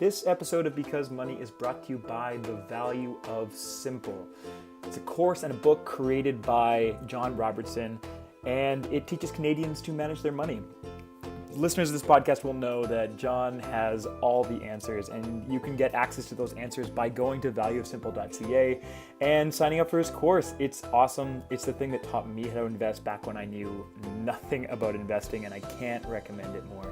This episode of Because Money is brought to you by The Value of Simple. It's a course and a book created by John Robertson, and it teaches Canadians to manage their money. Listeners of this podcast will know that John has all the answers, and you can get access to those answers by going to valueofsimple.ca and signing up for his course. It's awesome. It's the thing that taught me how to invest back when I knew nothing about investing, and I can't recommend it more.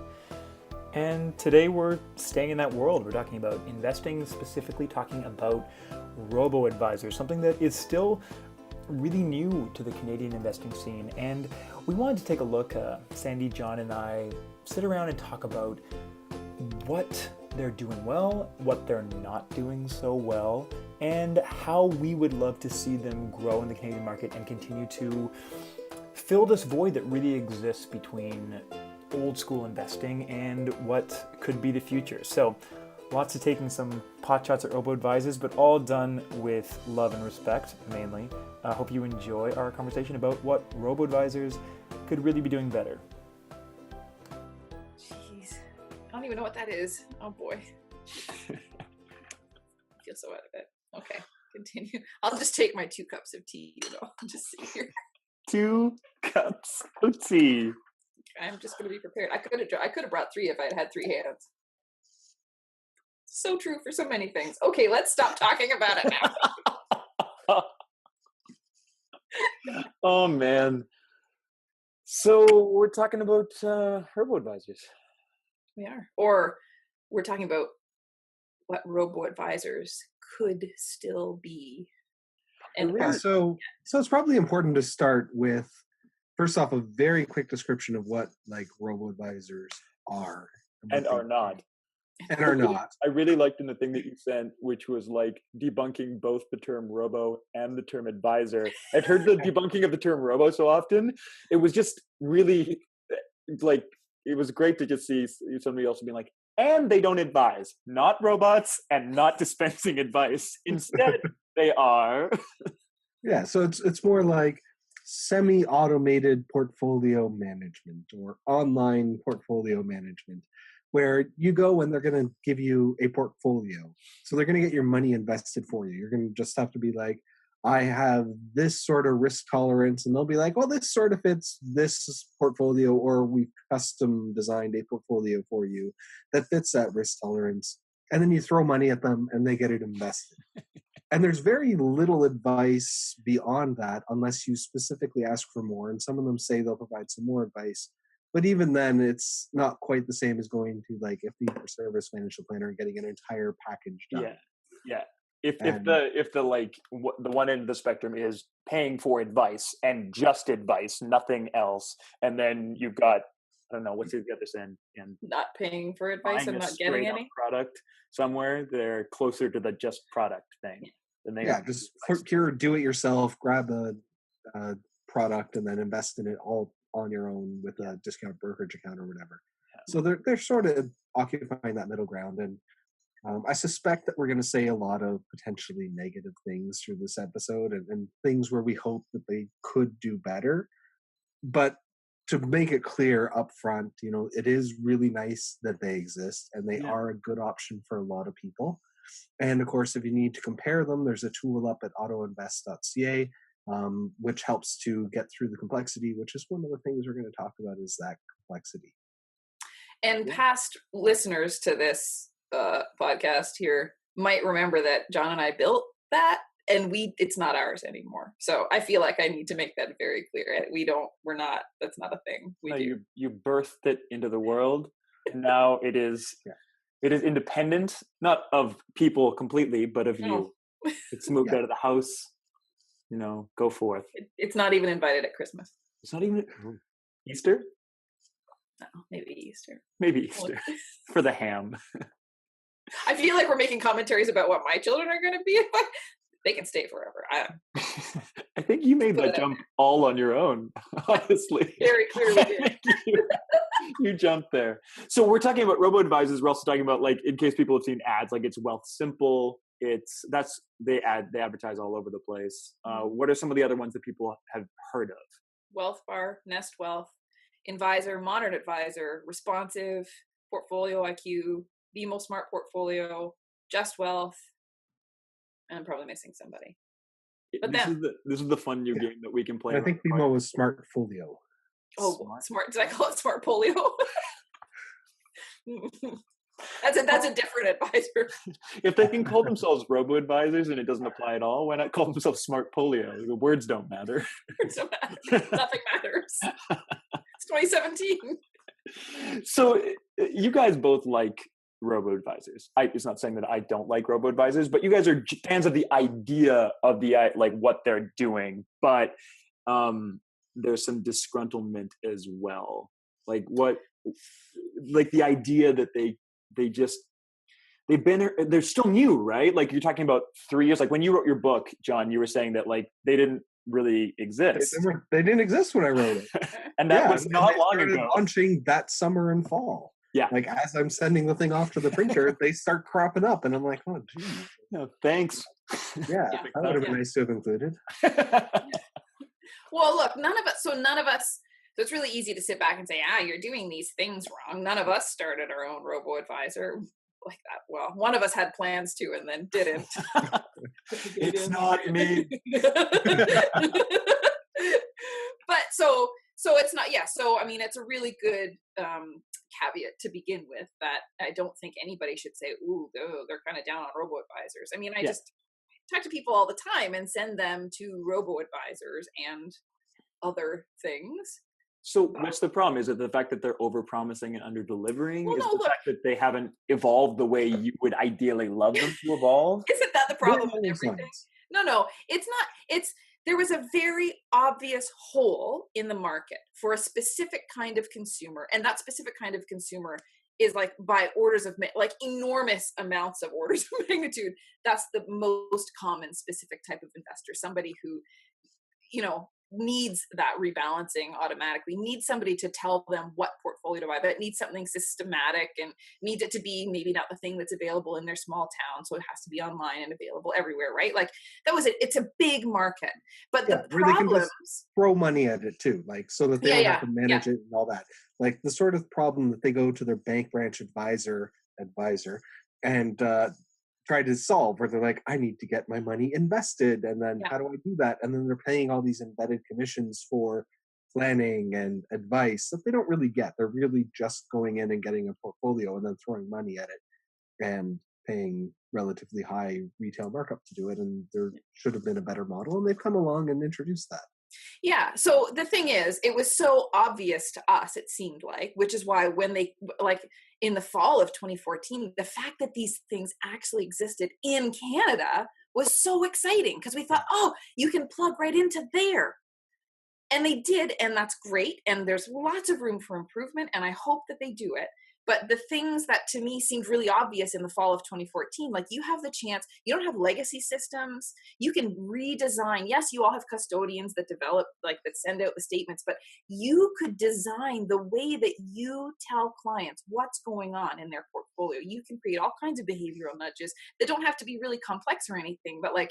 And today we're staying in that world. We're talking about investing, specifically talking about Robo-Advisors, something that is still really new to the Canadian investing scene. And we wanted to take a look, Sandi, John, and I sit around and talk about what they're doing well, what they're not doing so well, and how we would love to see them grow in the Canadian market and continue to fill this void that really exists between old school investing and what could be the future. So lots of taking some pot shots at Robo-Advisors, but all done with love and respect, mainly. I hope you enjoy our conversation about what Robo-Advisors could really be doing better. Jeez, I don't even know what that is. Oh boy. I feel so out of it. Okay, continue. I'll just take my 2 cups of tea, just sit here. 2 cups of tea. I'm just going to be prepared. I could have brought 3 if I had 3 hands. So true for so many things. Okay, let's stop talking about it now. Oh man. So we're talking about Robo-Advisors. We are. Or we're talking about what Robo-Advisors could still be. And yeah, so it's probably important to start with, first off, a very quick description of what Robo-Advisors are. And are not. And are not. I really liked in the thing that you sent, which was debunking both the term robo and the term advisor. I've heard the debunking of the term robo so often. It was just really it was great to just see somebody else being like, and they don't advise, not robots and not dispensing advice. Instead, they are. Yeah, so it's more like semi-automated portfolio management or online portfolio management, where you go and they're going to give you a portfolio. So they're going to get your money invested for you. You're going to just have to be like, I have this sort of risk tolerance. And they'll be like, well, this sort of fits this portfolio, or we've custom designed a portfolio for you that fits that risk tolerance. And then you throw money at them and they get it invested. And there's very little advice beyond that unless you specifically ask for more. And some of them say they'll provide some more advice. But even then, it's not quite the same as going to a fee-for-service financial planner and getting an entire package done. Yeah. If the one end of the spectrum is paying for advice and just advice, nothing else, and then you've got, I don't know, what's the other end? And not paying for advice and not getting any product somewhere, they're closer to the just product thing. Yeah, just pure do-it-yourself, grab a product and then invest in it all on your own with a discount brokerage account or whatever. Yeah. So they're sort of occupying that middle ground. And I suspect that we're going to say a lot of potentially negative things through this episode and things where we hope that they could do better. But to make it clear up front, it is really nice that they exist and they are a good option for a lot of people. And of course, if you need to compare them, there's a tool up at autoinvest.ca, which helps to get through the complexity, which is one of the things we're going to talk about, is that complexity. And past listeners to this podcast here might remember that John and I built that, and it's not ours anymore. So I feel like I need to make that very clear. That's not a thing we do. You birthed it into the world, and now it is independent, not of people completely, but of you. It's moved out of the house. Go forth. It's not even invited at Christmas. It's not even Easter? No, maybe Easter. For the ham. I feel like we're making commentaries about what my children are going to be. They can stay forever. I think you made that jump all on your own, honestly. Very clearly did. You jumped there. So we're talking about Robo-Advisors. We're also talking about, in case people have seen ads, it's Wealth Simple. They advertise all over the place. What are some of the other ones that people have heard of? Wealth Bar, Nest Wealth, Advisor, Modern Advisor, Responsive, Portfolio IQ, BMO Smart Portfolio, Just Wealth, and I'm probably missing somebody. But this is the fun new game that we can play. I think BMO was Smartfolio. Smart. Did I call it Smart Polio? That's a different advisor. If they can call themselves Robo-Advisors and it doesn't apply at all, why not call themselves Smart Polio? The words don't matter. Words don't matter. Nothing matters. It's 2017. So you guys both like Robo-Advisors. It's not saying that I don't like Robo-Advisors, but you guys are fans of the idea of like what they're doing. But there's some disgruntlement as well. Like the idea that they're still new, right? Like you're talking about 3 years. Like when you wrote your book, John, you were saying that like they didn't really exist. They didn't exist when I wrote it. And that was not long ago. Launching that summer and fall. Yeah. Like as I'm sending the thing off to the printer, they start cropping up, and I'm like, oh, geez. No, thanks. Yeah, that would have been nice to have included. Well, look, none of us. So it's really easy to sit back and say, you're doing these things wrong. None of us started our own Robo-Advisor like that. Well, one of us had plans to and then didn't. It's not me. But so it's not, so I mean, it's a really good caveat to begin with that I don't think anybody should say, they're kind of down on Robo-Advisors. I mean, I just talk to people all the time and send them to Robo-Advisors and other things. So what's the problem? Is it the fact that they're over-promising and under-delivering? Is it the fact that they haven't evolved the way you would ideally love them to evolve? Isn't that the problem with everything? No, it's not. There was a very obvious hole in the market for a specific kind of consumer, and that specific kind of consumer is like by orders of like enormous amounts of orders of magnitude. That's the most common specific type of investor, somebody who, needs that rebalancing automatically, needs somebody to tell them what portfolio to buy, but needs something systematic and needs it to be maybe not the thing that's available in their small town. So it has to be online and available everywhere, right? Like that was it. It's a big market, but the problems, they can just throw money at it too, like so that they don't have to manage it and all that. Like the sort of problem that they go to their bank branch advisor and try to solve, where they're like, I need to get my money invested, and then how do I do that? And then they're paying all these embedded commissions for planning and advice that they don't really get. They're really just going in and getting a portfolio and then throwing money at it and paying relatively high retail markup to do it. And there should have been a better model, and they've come along and introduced that. Yeah. So the thing is, it was so obvious to us, it seemed like, which is why when they, like in the fall of 2014, the fact that these things actually existed in Canada was so exciting because we thought, you can plug right into there. And they did. And that's great. And there's lots of room for improvement. And I hope that they do it. But the things that to me seemed really obvious in the fall of 2014, like you have the chance, you don't have legacy systems, you can redesign. Yes, you all have custodians that develop, like that send out the statements, but you could design the way that you tell clients what's going on in their portfolio. You can create all kinds of behavioral nudges that don't have to be really complex or anything, but like,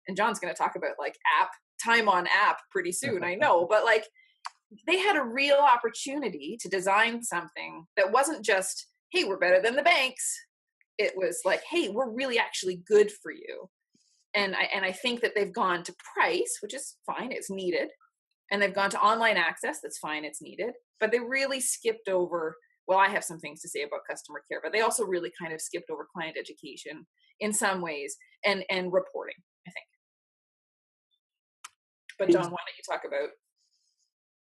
and John's going to talk about like time on app pretty soon, I know, but like, they had a real opportunity to design something that wasn't just, hey, we're better than the banks. It was like, hey, we're really actually good for you. And I think that they've gone to price, which is fine, it's needed. And they've gone to online access, that's fine, it's needed. But they really skipped over, well, I have some things to say about customer care, but they also really kind of skipped over client education in some ways and reporting, I think. But John, why don't you talk about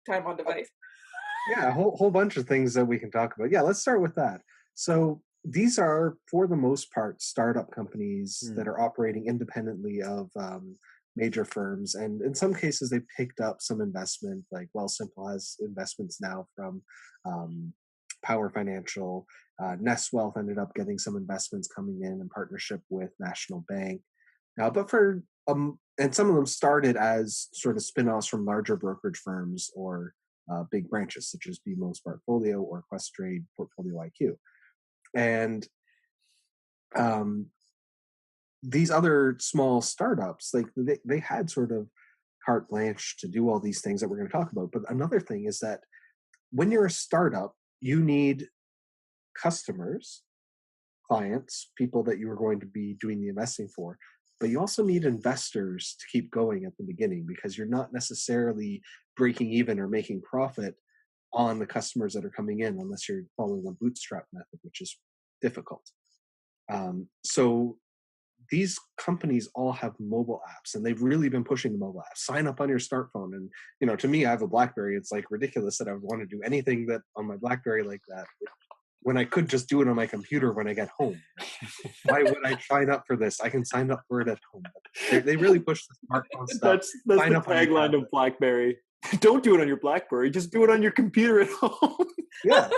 time on device? Yeah, a whole bunch of things that we can talk about. Yeah, let's start with that. So these are, for the most part, startup companies that are operating independently of major firms. And in some cases, they picked up some investment, like Wealthsimple has investments now from Power Financial. Nest Wealth ended up getting some investments coming in partnership with National Bank. But for and some of them started as sort of spin-offs from larger brokerage firms or big branches, such as BMO Portfolio or Questrade Portfolio IQ. And these other small startups, like they had sort of carte blanche to do all these things that we're going to talk about. But another thing is that when you're a startup, you need customers clients, people that you are going to be doing the investing for, but you also need investors to keep going at the beginning, because you're not necessarily breaking even or making profit on the customers that are coming in unless you're following the bootstrap method, which is difficult. So these companies all have mobile apps, and they've really been pushing the mobile apps. Sign up on your smartphone. And, to me, I have a BlackBerry. It's like ridiculous that I would want to do anything that on my BlackBerry like that when I could just do it on my computer when I get home. Why would I sign up for this? I can sign up for it at home. They really push the smartphone stuff. That's the tagline of BlackBerry. Don't do it on your BlackBerry. Just do it on your computer at home. Yeah.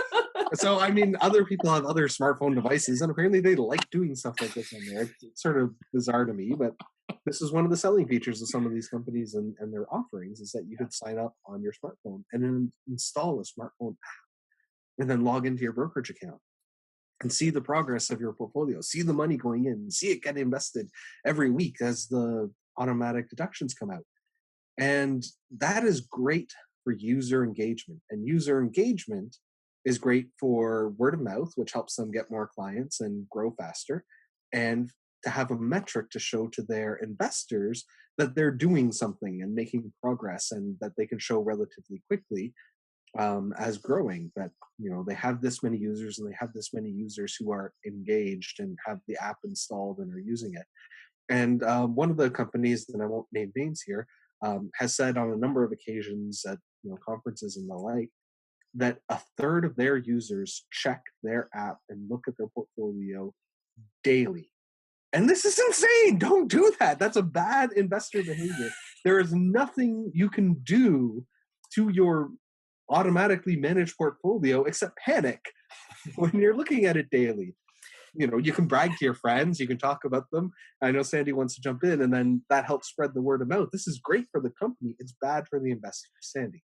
So, other people have other smartphone devices, and apparently they like doing stuff like this on there. It's sort of bizarre to me, but this is one of the selling features of some of these companies and their offerings, is that you could sign up on your smartphone and then install a smartphone app and then log into your brokerage account and see the progress of your portfolio, see the money going in, see it get invested every week as the automatic deductions come out. And that is great for user engagement. And user engagement is great for word of mouth, which helps them get more clients and grow faster, and to have a metric to show to their investors that they're doing something and making progress, and that they can show relatively quickly as growing, that they have this many users, and they have this many users who are engaged and have the app installed and are using it. And one of the companies, and I won't name names here, has said on a number of occasions at conferences and the like, that a third of their users check their app and look at their portfolio daily. And this is insane. Don't do that. That's a bad investor behavior. There is nothing you can do to your automatically managed portfolio except panic when you're looking at it daily. You can brag to your friends, you can talk about them. I know Sandi wants to jump in, and then that helps spread the word of mouth. This is great for the company. It's bad for the investor. Sandi.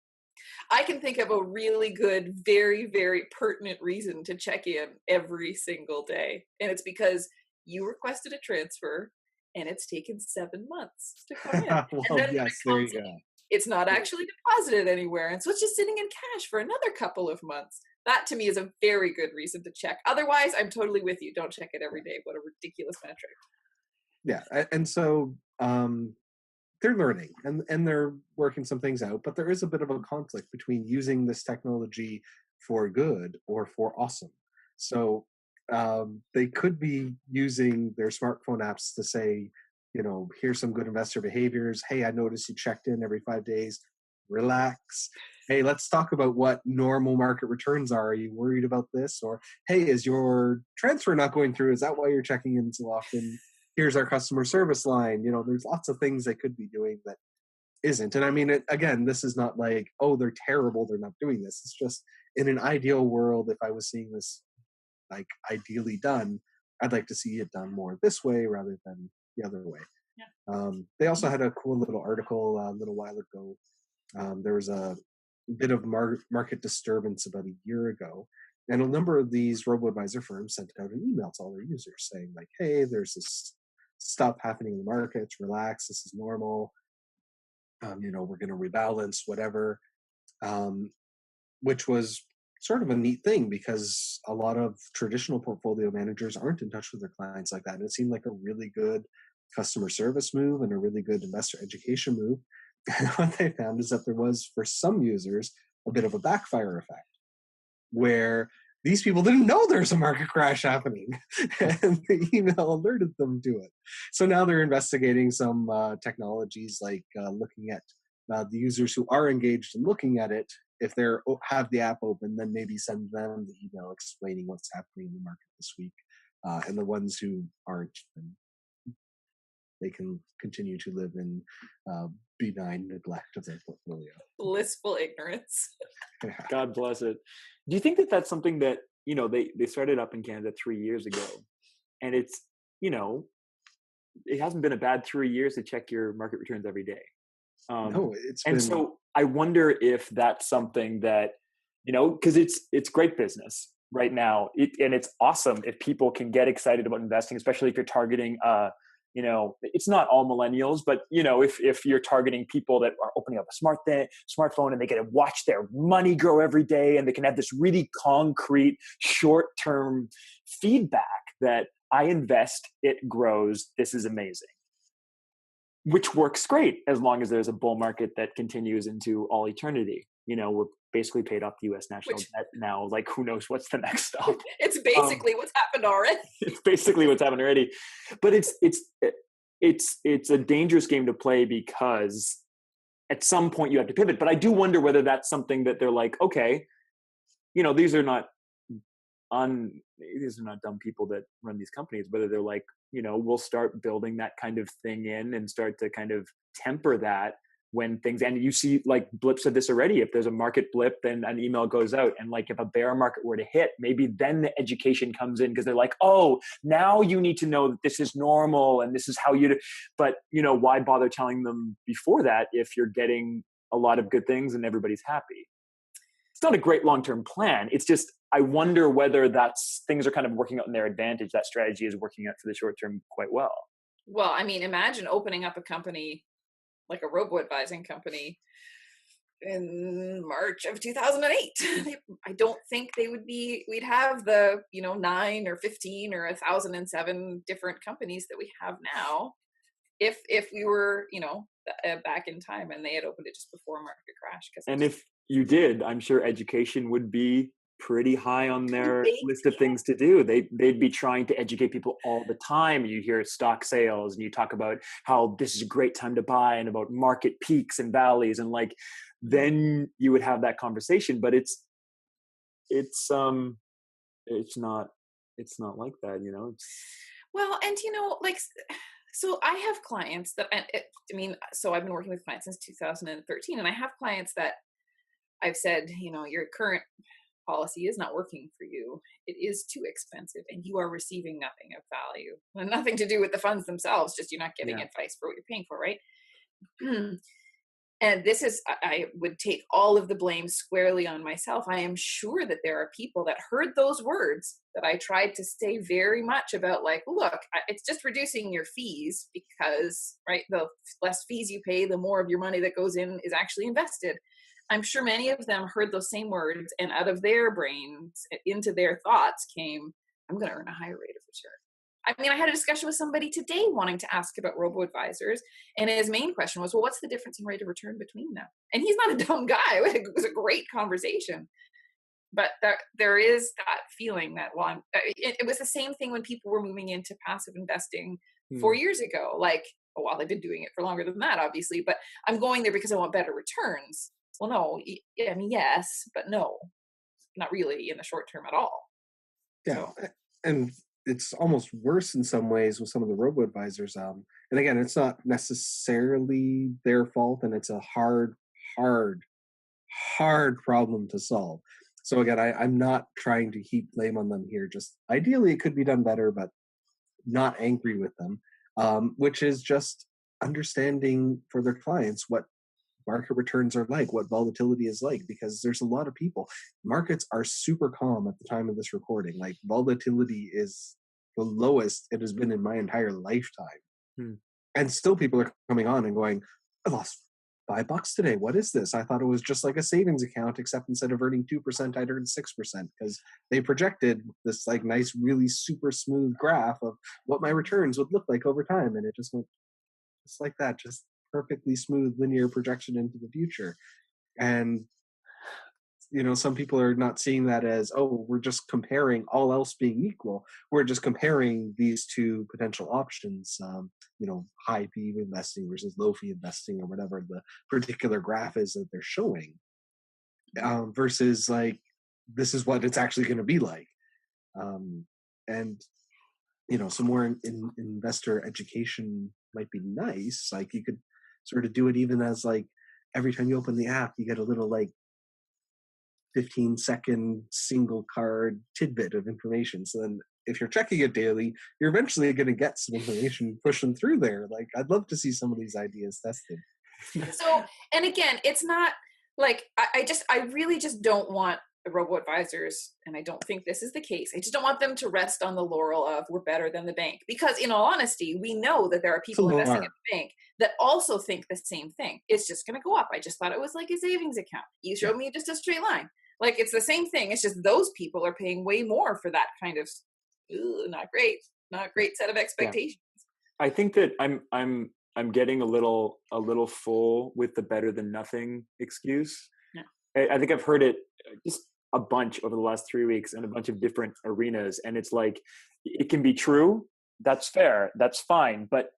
I can think of a really good, very, very pertinent reason to check in every single day. And it's because you requested a transfer and it's taken 7 months to come in. Well, and then yes, there you go. It's not actually deposited anywhere. And so it's just sitting in cash for another couple of months. That to me is a very good reason to check. Otherwise, I'm totally with you. Don't check it every day. What a ridiculous metric. Yeah. And so they're learning and they're working some things out, but there is a bit of a conflict between using this technology for good or for awesome. So they could be using their smartphone apps to say, here's some good investor behaviors. Hey, I noticed you checked in every 5 days. Relax. Hey, let's talk about what normal market returns are. Are you worried about this? Or, hey, is your transfer not going through? Is that why you're checking in so often? Here's our customer service line. There's lots of things they could be doing that isn't. And again, this is not like, oh, they're terrible, they're not doing this. It's just, in an ideal world, if I was seeing this like ideally done, I'd like to see it done more this way rather than the other way. Yeah. They also had a cool little article a little while ago. There was a bit of market disturbance about a year ago, and a number of these Robo-Advisor firms sent out an email to all their users saying like, hey, there's this stuff happening in the markets, relax, this is normal. We're going to rebalance, whatever, which was sort of a neat thing, because a lot of traditional portfolio managers aren't in touch with their clients like that. And it seemed like a really good customer service move and a really good investor education move. And what they found is that there was, for some users, a bit of a backfire effect, where these people didn't know there's a market crash happening, and the email alerted them to it. So now they're investigating some technologies, like looking at the users who are engaged in looking at it. If they have the app open, then maybe send them the email explaining what's happening in the market this week. And the ones who aren't, then they can continue to live in benign neglect of their portfolio. Blissful ignorance. God bless it. Do you think that that's something that, they started up in Canada 3 years ago, and it's, it hasn't been a bad 3 years to check your market returns every day. No, So I wonder if that's something that, because it's great business right now, and it's awesome if people can get excited about investing, especially if you're targeting, it's not all millennials, but if you're targeting people that are opening up a smartphone and they get to watch their money grow every day, and they can have this really concrete short-term feedback that I invest, it grows, this is amazing. Which works great as long as there's a bull market that continues into all eternity. We're basically paid off the U.S. national debt now. Like, who knows what's the next stop? It's basically what's happened already. It's basically what's happened already. But it's a dangerous game to play because at some point you have to pivot. But I do wonder whether that's something that they're like, okay, these are not dumb people that run these companies, whether they're like, we'll start building that kind of thing in and start to kind of temper that when things, and you see like blips of this already. If there's a market blip, then an email goes out, and like if a bear market were to hit, maybe then the education comes in because they're like, oh, now you need to know that this is normal and this is how you do. But why bother telling them before that if you're getting a lot of good things and everybody's happy? It's not a great long-term plan. It's just, I wonder whether things are kind of working out in their advantage. That strategy is working out for the short term quite well. Well, I mean, imagine opening up a company like a robo-advising company in March of 2008. I don't think we'd have the, 9 or 15 or 1,007 different companies that we have now if we were, back in time and they had opened it just before market crash. And if you did, I'm sure education would be pretty high on their list of things to do. They'd be trying to educate people all the time. You hear stock sales and you talk about how this is a great time to buy and about market peaks and valleys, and like then you would have that conversation. But it's not like that, Well, and so I have clients that so I've been working with clients since 2013, and I have clients that I've said, your current policy is not working for you. It is too expensive and you are receiving nothing of value. And nothing to do with the funds themselves, just you're not getting advice for what you're paying for, right? And this is, I would take all of the blame squarely on myself. I am sure that there are people that heard those words that I tried to say very much about, like, look, it's just reducing your fees because, right, the less fees you pay, the more of your money that goes in is actually invested. I'm sure many of them heard those same words, and out of their brains, into their thoughts came, I'm going to earn a higher rate of return. I mean, I had a discussion with somebody today wanting to ask about Robo-Advisors, and his main question was, well, what's the difference in rate of return between them? And he's not a dumb guy. It was a great conversation. But there is that feeling that, well, it was the same thing when people were moving into passive investing 4 years ago. Like, well, they've been doing it for longer than that, obviously, but I'm going there because I want better returns. Well, no, I mean, yes, but no, not really in the short term at all. Yeah, and it's almost worse in some ways with some of the robo-advisors. And again, it's not necessarily their fault, and it's a hard problem to solve. So again, I'm not trying to heap blame on them here. Just ideally, it could be done better, but not angry with them, which is just understanding for their clients what market returns are like, what volatility is like, because there's a lot of people. Markets are super calm at the time of this recording. Like, volatility is the lowest it has been in my entire lifetime. And still people are coming on and going, I lost $5 today. What is this? I thought it was just like a savings account, except instead of earning 2%, I'd earned 6%, because they projected this like nice, really super smooth graph of what my returns would look like over time. And it just went just like that, just perfectly smooth linear projection into the future. And some people are not seeing that as, oh, we're just comparing, all else being equal, we're just comparing these two potential options, high fee investing versus low fee investing, or whatever the particular graph is that they're showing, versus like, this is what it's actually going to be like. And some more investor education might be nice. Like, you could sort of do it even as like every time you open the app, you get a little like 15-second single card tidbit of information. So then if you're checking it daily, you're eventually going to get some information pushing through there. Like, I'd love to see some of these ideas tested. So, and again, it's not like, I really just don't want the robo-advisors, and I don't think this is the case, I just don't want them to rest on the laurel of we're better than the bank. Because in all honesty, we know that there are people investing in the bank that also think the same thing. It's just going to go up. I just thought it was like a savings account. You showed me just a straight line. Like, it's the same thing. It's just those people are paying way more for that kind of ooh, not great set of expectations. I think that I'm getting a little full with the better than nothing excuse. Yeah. I think I've heard it just a bunch over the last 3 weeks in a bunch of different arenas, and it's like, it can be true. That's fair. That's fine. But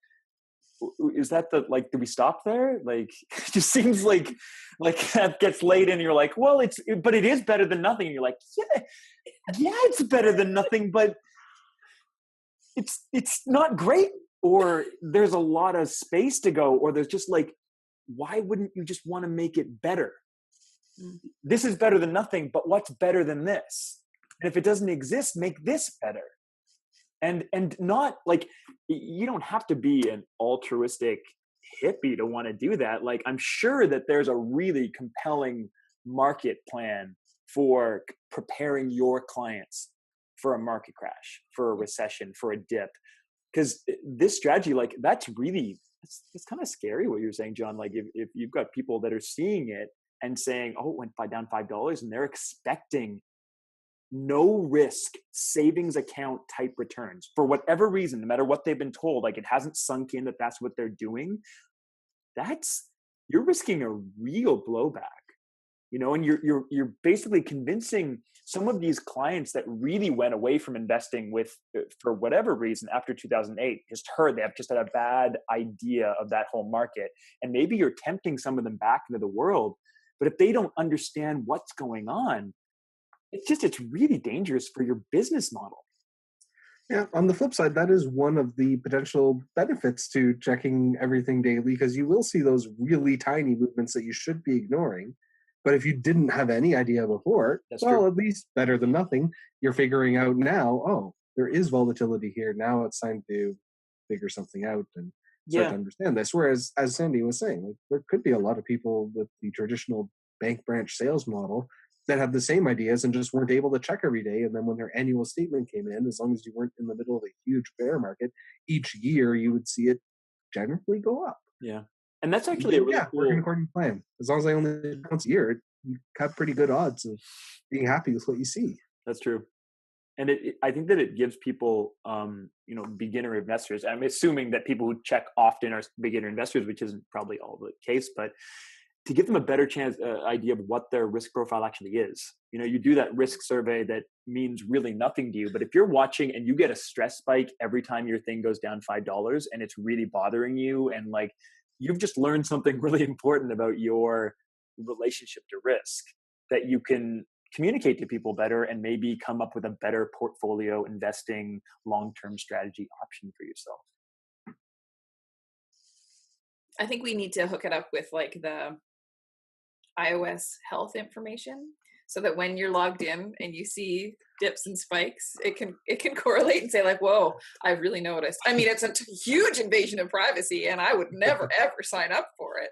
is that do we stop there? Like, it just seems like that gets laid in and you're like, well, but it is better than nothing. And you're like, yeah, it's better than nothing, but it's not great, or there's a lot of space to go, or there's just like, why wouldn't you just want to make it better? This is better than nothing, but what's better than this? And if it doesn't exist, make this better. And not like, you don't have to be an altruistic hippie to want to do that. Like, I'm sure that there's a really compelling market plan for preparing your clients for a market crash, for a recession, for a dip. Because this strategy, like, that's really, it's kind of scary what you're saying, John. Like, if you've got people that are seeing it and saying, oh, it went down $5, and they're expecting no risk savings account type returns for whatever reason, no matter what they've been told, like, it hasn't sunk in that that's what they're doing, you're risking a real blowback, and you're basically convincing some of these clients that really went away from investing for whatever reason after 2008, they have just had a bad idea of that whole market. And maybe you're tempting some of them back into the world, but if they don't understand what's going on, it's really dangerous for your business model. Yeah, on the flip side, that is one of the potential benefits to checking everything daily, because you will see those really tiny movements that you should be ignoring. But if you didn't have any idea before, true. At least better than nothing. You're figuring out now, oh, there is volatility here. Now it's time to figure something out and start to understand this. Whereas, as Sandi was saying, like, there could be a lot of people with the traditional bank branch sales model that have the same ideas and just weren't able to check every day. And then when their annual statement came in, as long as you weren't in the middle of a huge bear market, each year you would see it generally go up. Yeah. And that's actually a really cool... working according to plan. As long as I only once a year, you have pretty good odds of being happy with what you see. That's true. And I think that it gives people, beginner investors, I'm assuming that people who check often are beginner investors, which isn't probably all the case, but to give them a better idea of what their risk profile actually is. You do that risk survey that means really nothing to you, but if you're watching and you get a stress spike every time your thing goes down $5 and it's really bothering you, and like, you've just learned something really important about your relationship to risk that you can communicate to people better and maybe come up with a better portfolio investing long-term strategy option for yourself. I think we need to hook it up with like the iOS health information, so that when you're logged in and you see dips and spikes, it can correlate and say like, whoa, I really noticed. I mean, it's a huge invasion of privacy and I would never ever sign up for it.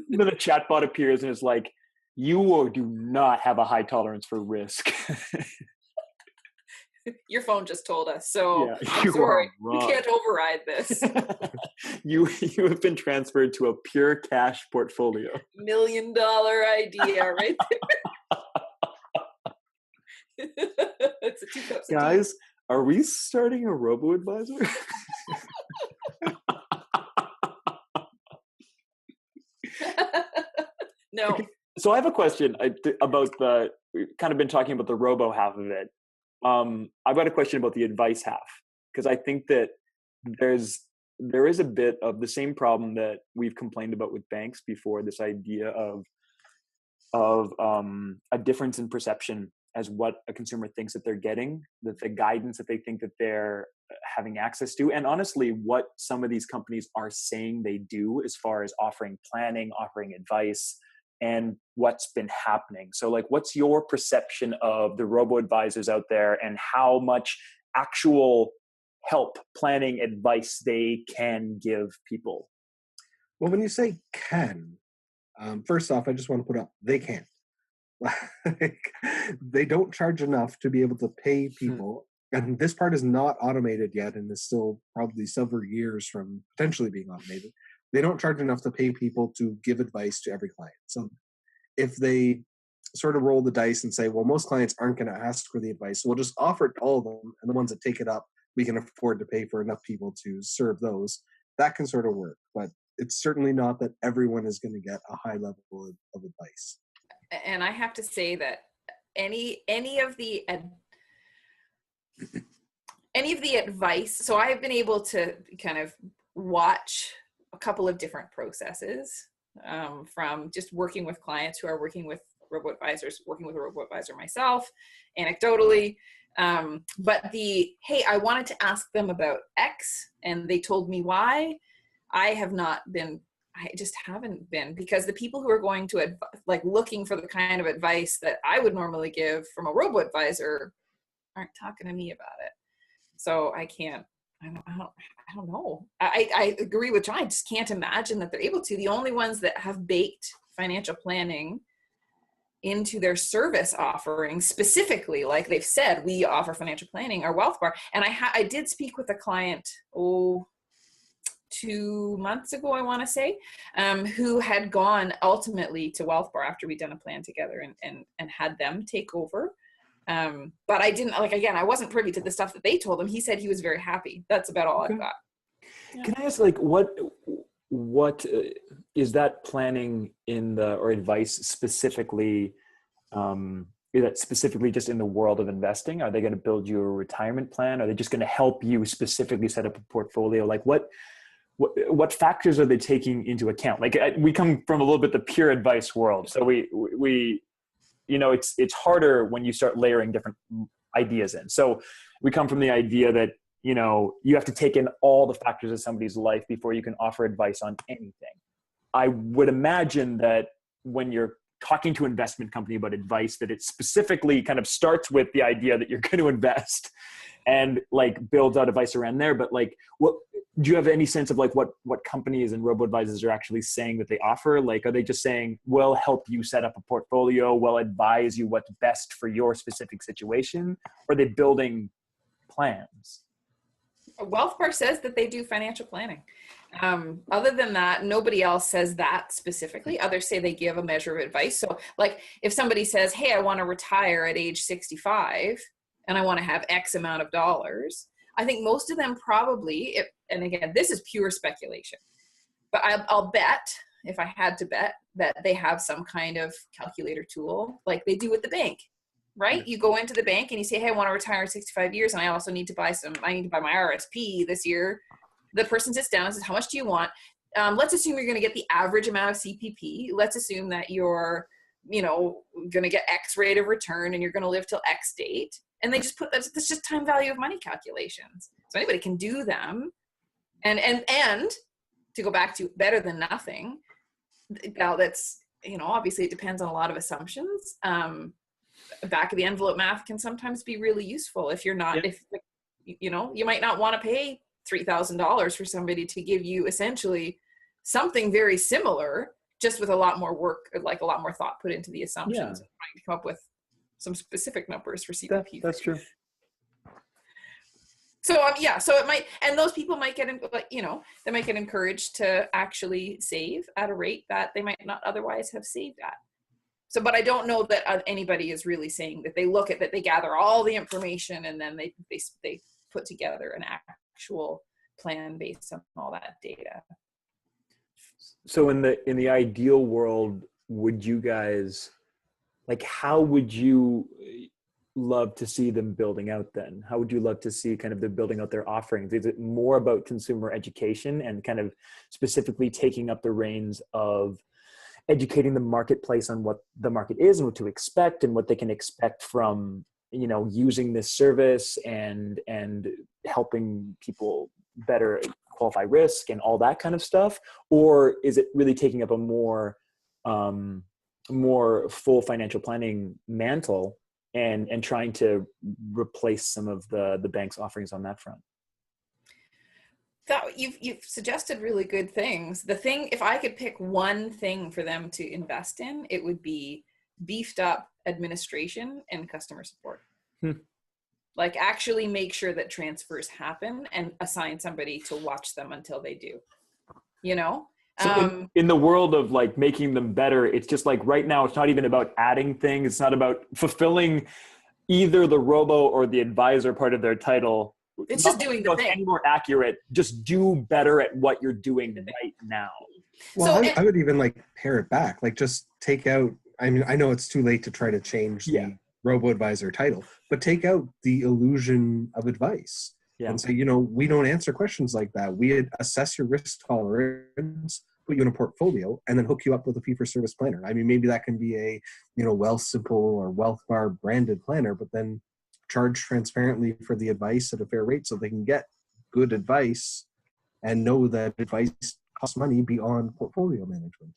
Then the chatbot appears and is like, you do not have a high tolerance for risk. Your phone just told us, so yeah, I'm sorry, you can't override this. You have been transferred to a pure cash portfolio. $1 million idea right there. It's a 2 cups of Guys, tea. Are we starting a Robo-Advisor? No. Okay. So I have a question about we've kind of been talking about the robo half of it. I've got a question about the advice half, because I think that there is a bit of the same problem that we've complained about with banks before, this idea of a difference in perception as what a consumer thinks that they're getting, that the guidance that they think that they're having access to, and honestly, what some of these companies are saying they do as far as offering planning, offering advice, and what's been happening. So like, what's your perception of the robo-advisors out there and how much actual help, planning, advice they can give people? Well, when you say can, first off, I just want to put up, they can't. They don't charge enough to be able to pay people. And this part is not automated yet and is still probably several years from potentially being automated. They don't charge enough to pay people to give advice to every client. So if they sort of roll the dice and say, well, most clients aren't going to ask for the advice, so we'll just offer it to all of them, and the ones that take it up, we can afford to pay for enough people to serve those. That can sort of work, but it's certainly not that everyone is going to get a high level of advice. And I have to say that any of the advice, so I've been able to kind of watch a couple of different processes, from just working with clients who are working with Robo-Advisors, working with a Robo-Advisor myself, anecdotally. But hey, I wanted to ask them about X and they told me Y. I just haven't been, because the people who are going to looking for the kind of advice that I would normally give from a Robo-Advisor aren't talking to me about it. So I don't know. I agree with John. I just can't imagine that they're able to. The only ones that have baked financial planning into their service offerings, specifically, like they've said, we offer financial planning, are Wealth Bar. And I did speak with a client, 2 months ago, I want to say, who had gone ultimately to Wealth Bar after we'd done a plan together and had them take over. But I didn't, again, I wasn't privy to the stuff that they told him. He said he was very happy. That's about all I've got. Yeah. Can I ask, what is that planning or advice specifically? Is that specifically just in the world of investing? Are they going to build you a retirement plan? Are they just going to help you specifically set up a portfolio? Like what factors are they taking into account? We come from a little bit the pure advice world. So we it's harder when you start layering different ideas in. So we come from the idea that, you have to take in all the factors of somebody's life before you can offer advice on anything. I would imagine that when you're talking to an investment company about advice, that it specifically kind of starts with the idea that you're going to invest and builds out advice around there. But what do you have any sense of what companies and Robo-Advisors are actually saying that they offer? Are they just saying, we'll help you set up a portfolio, we'll advise you what's best for your specific situation? Or are they building plans? Wealth Bar says that they do financial planning. Other than that, nobody else says that specifically. Others say they give a measure of advice. So if somebody says, hey, I want to retire at age 65 and I want to have X amount of dollars, I think most of them probably, and again, this is pure speculation, but I'll bet, if I had to bet, that they have some kind of calculator tool like they do with the bank, right? You go into the bank and you say, hey, I want to retire at 65 years and I also need to buy my RSP this year. The person sits down and says, how much do you want? Let's assume you're going to get the average amount of CPP. Let's assume that you're, going to get X rate of return and you're going to live till X date. And they just that's just time value of money calculations. So anybody can do them. And to go back to better than nothing, now that's, obviously it depends on a lot of assumptions. Back of the envelope math can sometimes be really useful if you're not, you might not want to pay $3,000 for somebody to give you essentially something very similar, just with a lot more work, a lot more thought put into the assumptions, and trying to come up with some specific numbers for CPP. That's true. So so it might, and those people might get, they might get encouraged to actually save at a rate that they might not otherwise have saved at. So, but I don't know that anybody is really saying that they look at that, they gather all the information and then they put together an actual plan based on all that data. So in the ideal world, would you guys, how would you love to see them building out then? How would you love to see kind of them building out their offerings? Is it more about consumer education and kind of specifically taking up the reins of educating the marketplace on what the market is and what to expect and what they can expect from, using this service and helping people better qualify risk and all that kind of stuff? Or is it really taking up a more full financial planning mantle and trying to replace some of the bank's offerings on that front? That you've suggested really good things. The thing, if I could pick one thing for them to invest in, it would be beefed up administration and customer support. Actually make sure that transfers happen and assign somebody to watch them until they do. So in the world of like making them better, it's just like right now, it's not even about adding things. It's not about fulfilling either the robo or the advisor part of their title. It's just doing the thing. Any more accurate, just do better at what you're doing right now. Well, I would even like pare it back, like just take out, I mean, I know it's too late to try to change the Robo-Advisor title, but take out the illusion of advice and say, you know, we don't answer questions like that. We assess your risk tolerance, put you in a portfolio, and then hook you up with a fee-for-service planner. I mean, maybe that can be a, you know, Wealth Simple or Wealth Bar branded planner, but then charge transparently for the advice at a fair rate so they can get good advice and know that advice costs money beyond portfolio management.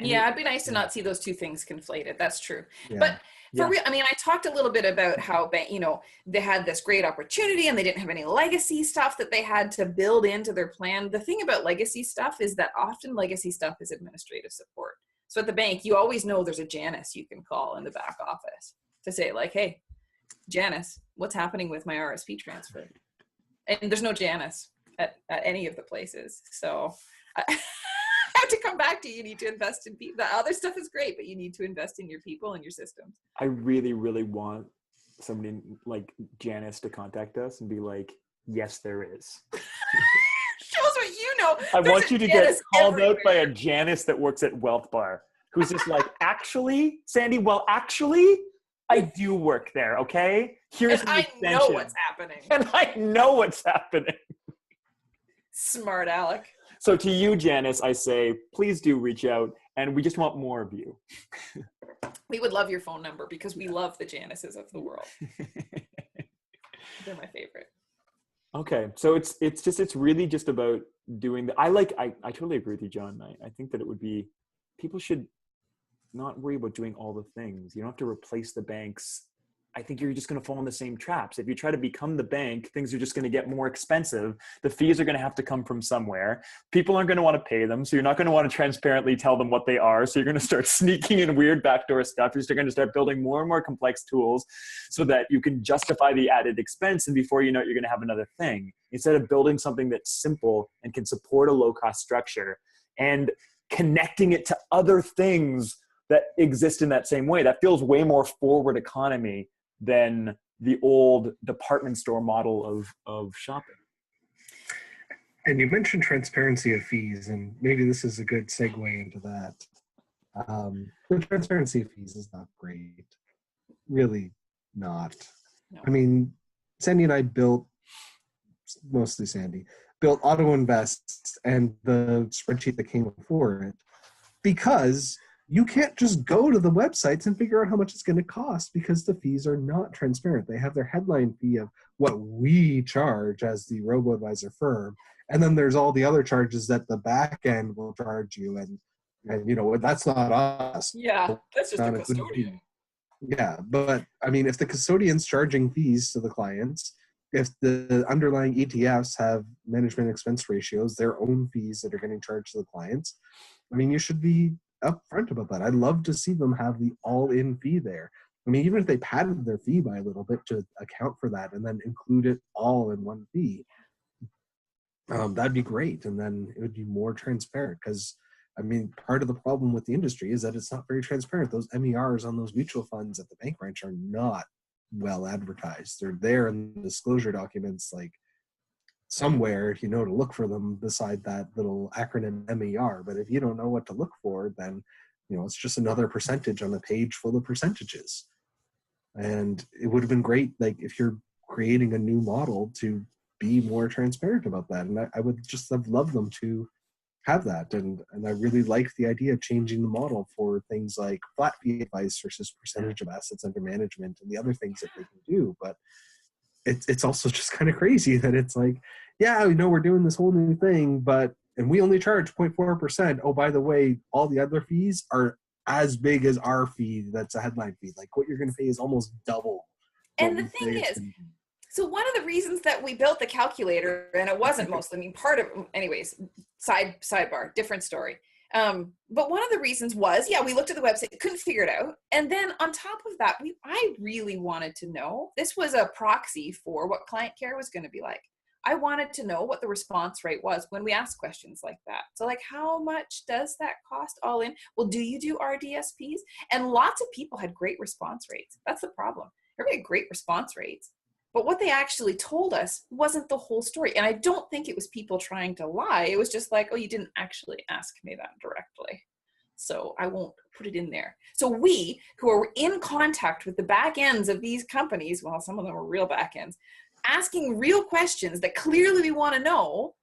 Yeah, it'd be nice to not see those two things conflated. That's true. But for real, I mean, I talked a little bit about how, you know, they had this great opportunity and they didn't have any legacy stuff that they had to build into their plan. The thing about legacy stuff is that often legacy stuff is administrative support. So at the bank, you always know there's a Janice you can call in the back office to say like, hey, Janice, what's happening with my RSP transfer? And there's no Janice at any of the places. So I have to come back to you need to invest in people. The other stuff is great, but you need to invest in your people and your systems. I really, really want somebody like Janice to contact us and be like, yes, there is. Show us what you know. I want you to get called out by a Janice that works at Wealth Bar, who's just like, actually, Sandi, well, actually, I do work there, okay? Here's the extension. I know what's happening. And I know what's happening. Smart Alec. So to you, Janice, I say, please do reach out, and we just want more of you. We would love your phone number because we love the Janices of the world. They're my favorite. Okay, so it's really just about doing the. I totally agree with you, John. I think that it would be, people should not worry about doing all the things. You don't have to replace the banks. I think you're just going to fall in the same traps. If you try to become the bank, things are just going to get more expensive. The fees are going to have to come from somewhere. People aren't going to want to pay them. So you're not going to want to transparently tell them what they are. So you're going to start sneaking in weird backdoor stuff. You're going to start building more and more complex tools so that you can justify the added expense. And before you know it, you're going to have another thing. Instead of building something that's simple and can support a low-cost structure and connecting it to other things that exist in that same way. That feels way more forward economy than the old department store model of shopping. And you mentioned transparency of fees, and maybe this is a good segue into that. The transparency of fees is not great. Really not. No. I mean, Sandi and I built, mostly Sandi, built Auto Invest and the spreadsheet that came before it because you can't just go to the websites and figure out how much it's going to cost because the fees are not transparent. They have their headline fee of what we charge as the Robo-Advisor firm, and then there's all the other charges that the back end will charge you, and you know, that's not us. Yeah, that's just a custodian. Yeah, but I mean, if the custodian's charging fees to the clients, if the underlying ETFs have management expense ratios, their own fees that are getting charged to the clients, I mean, you should be upfront about that. I'd love to see them have the all-in fee there. I mean, even if they padded their fee by a little bit to account for that and then include it all in one fee, that'd be great. And then it would be more transparent because, I mean, part of the problem with the industry is that it's not very transparent. Those MERs on those mutual funds at the bank branch are not well advertised. They're there in the disclosure documents, like somewhere, you know, to look for them beside that little acronym MER. But if you don't know what to look for, then, you know, it's just another percentage on a page full of percentages. And it would have been great, like, if you're creating a new model, to be more transparent about that. And I would just have loved them to have that. And I really like the idea of changing the model for things like flat fee advice versus percentage of assets under management and the other things that they can do. But it's also just kind of crazy that it's like, yeah, we know we're doing this whole new thing, and we only charge 0.4%. Oh, by the way, all the other fees are as big as our fee. That's a headline fee. Like, what you're going to pay is almost double. And the thing is, so one of the reasons that we built the calculator, and it wasn't mostly, I mean, part of, anyways, sidebar, different story. But one of the reasons was, we looked at the website, couldn't figure it out. And then on top of that, I really wanted to know, this was a proxy for what client care was going to be like. I wanted to know what the response rate was when we asked questions like that. So like, how much does that cost all in? Well, do you do RDSPs? And lots of people had great response rates. That's the problem. Everybody had great response rates. But what they actually told us wasn't the whole story. And I don't think it was people trying to lie. It was just like, oh, you didn't actually ask me that directly, so I won't put it in there. So we, who are in contact with the back ends of these companies, well, some of them are real back ends, asking real questions that clearly we want to know,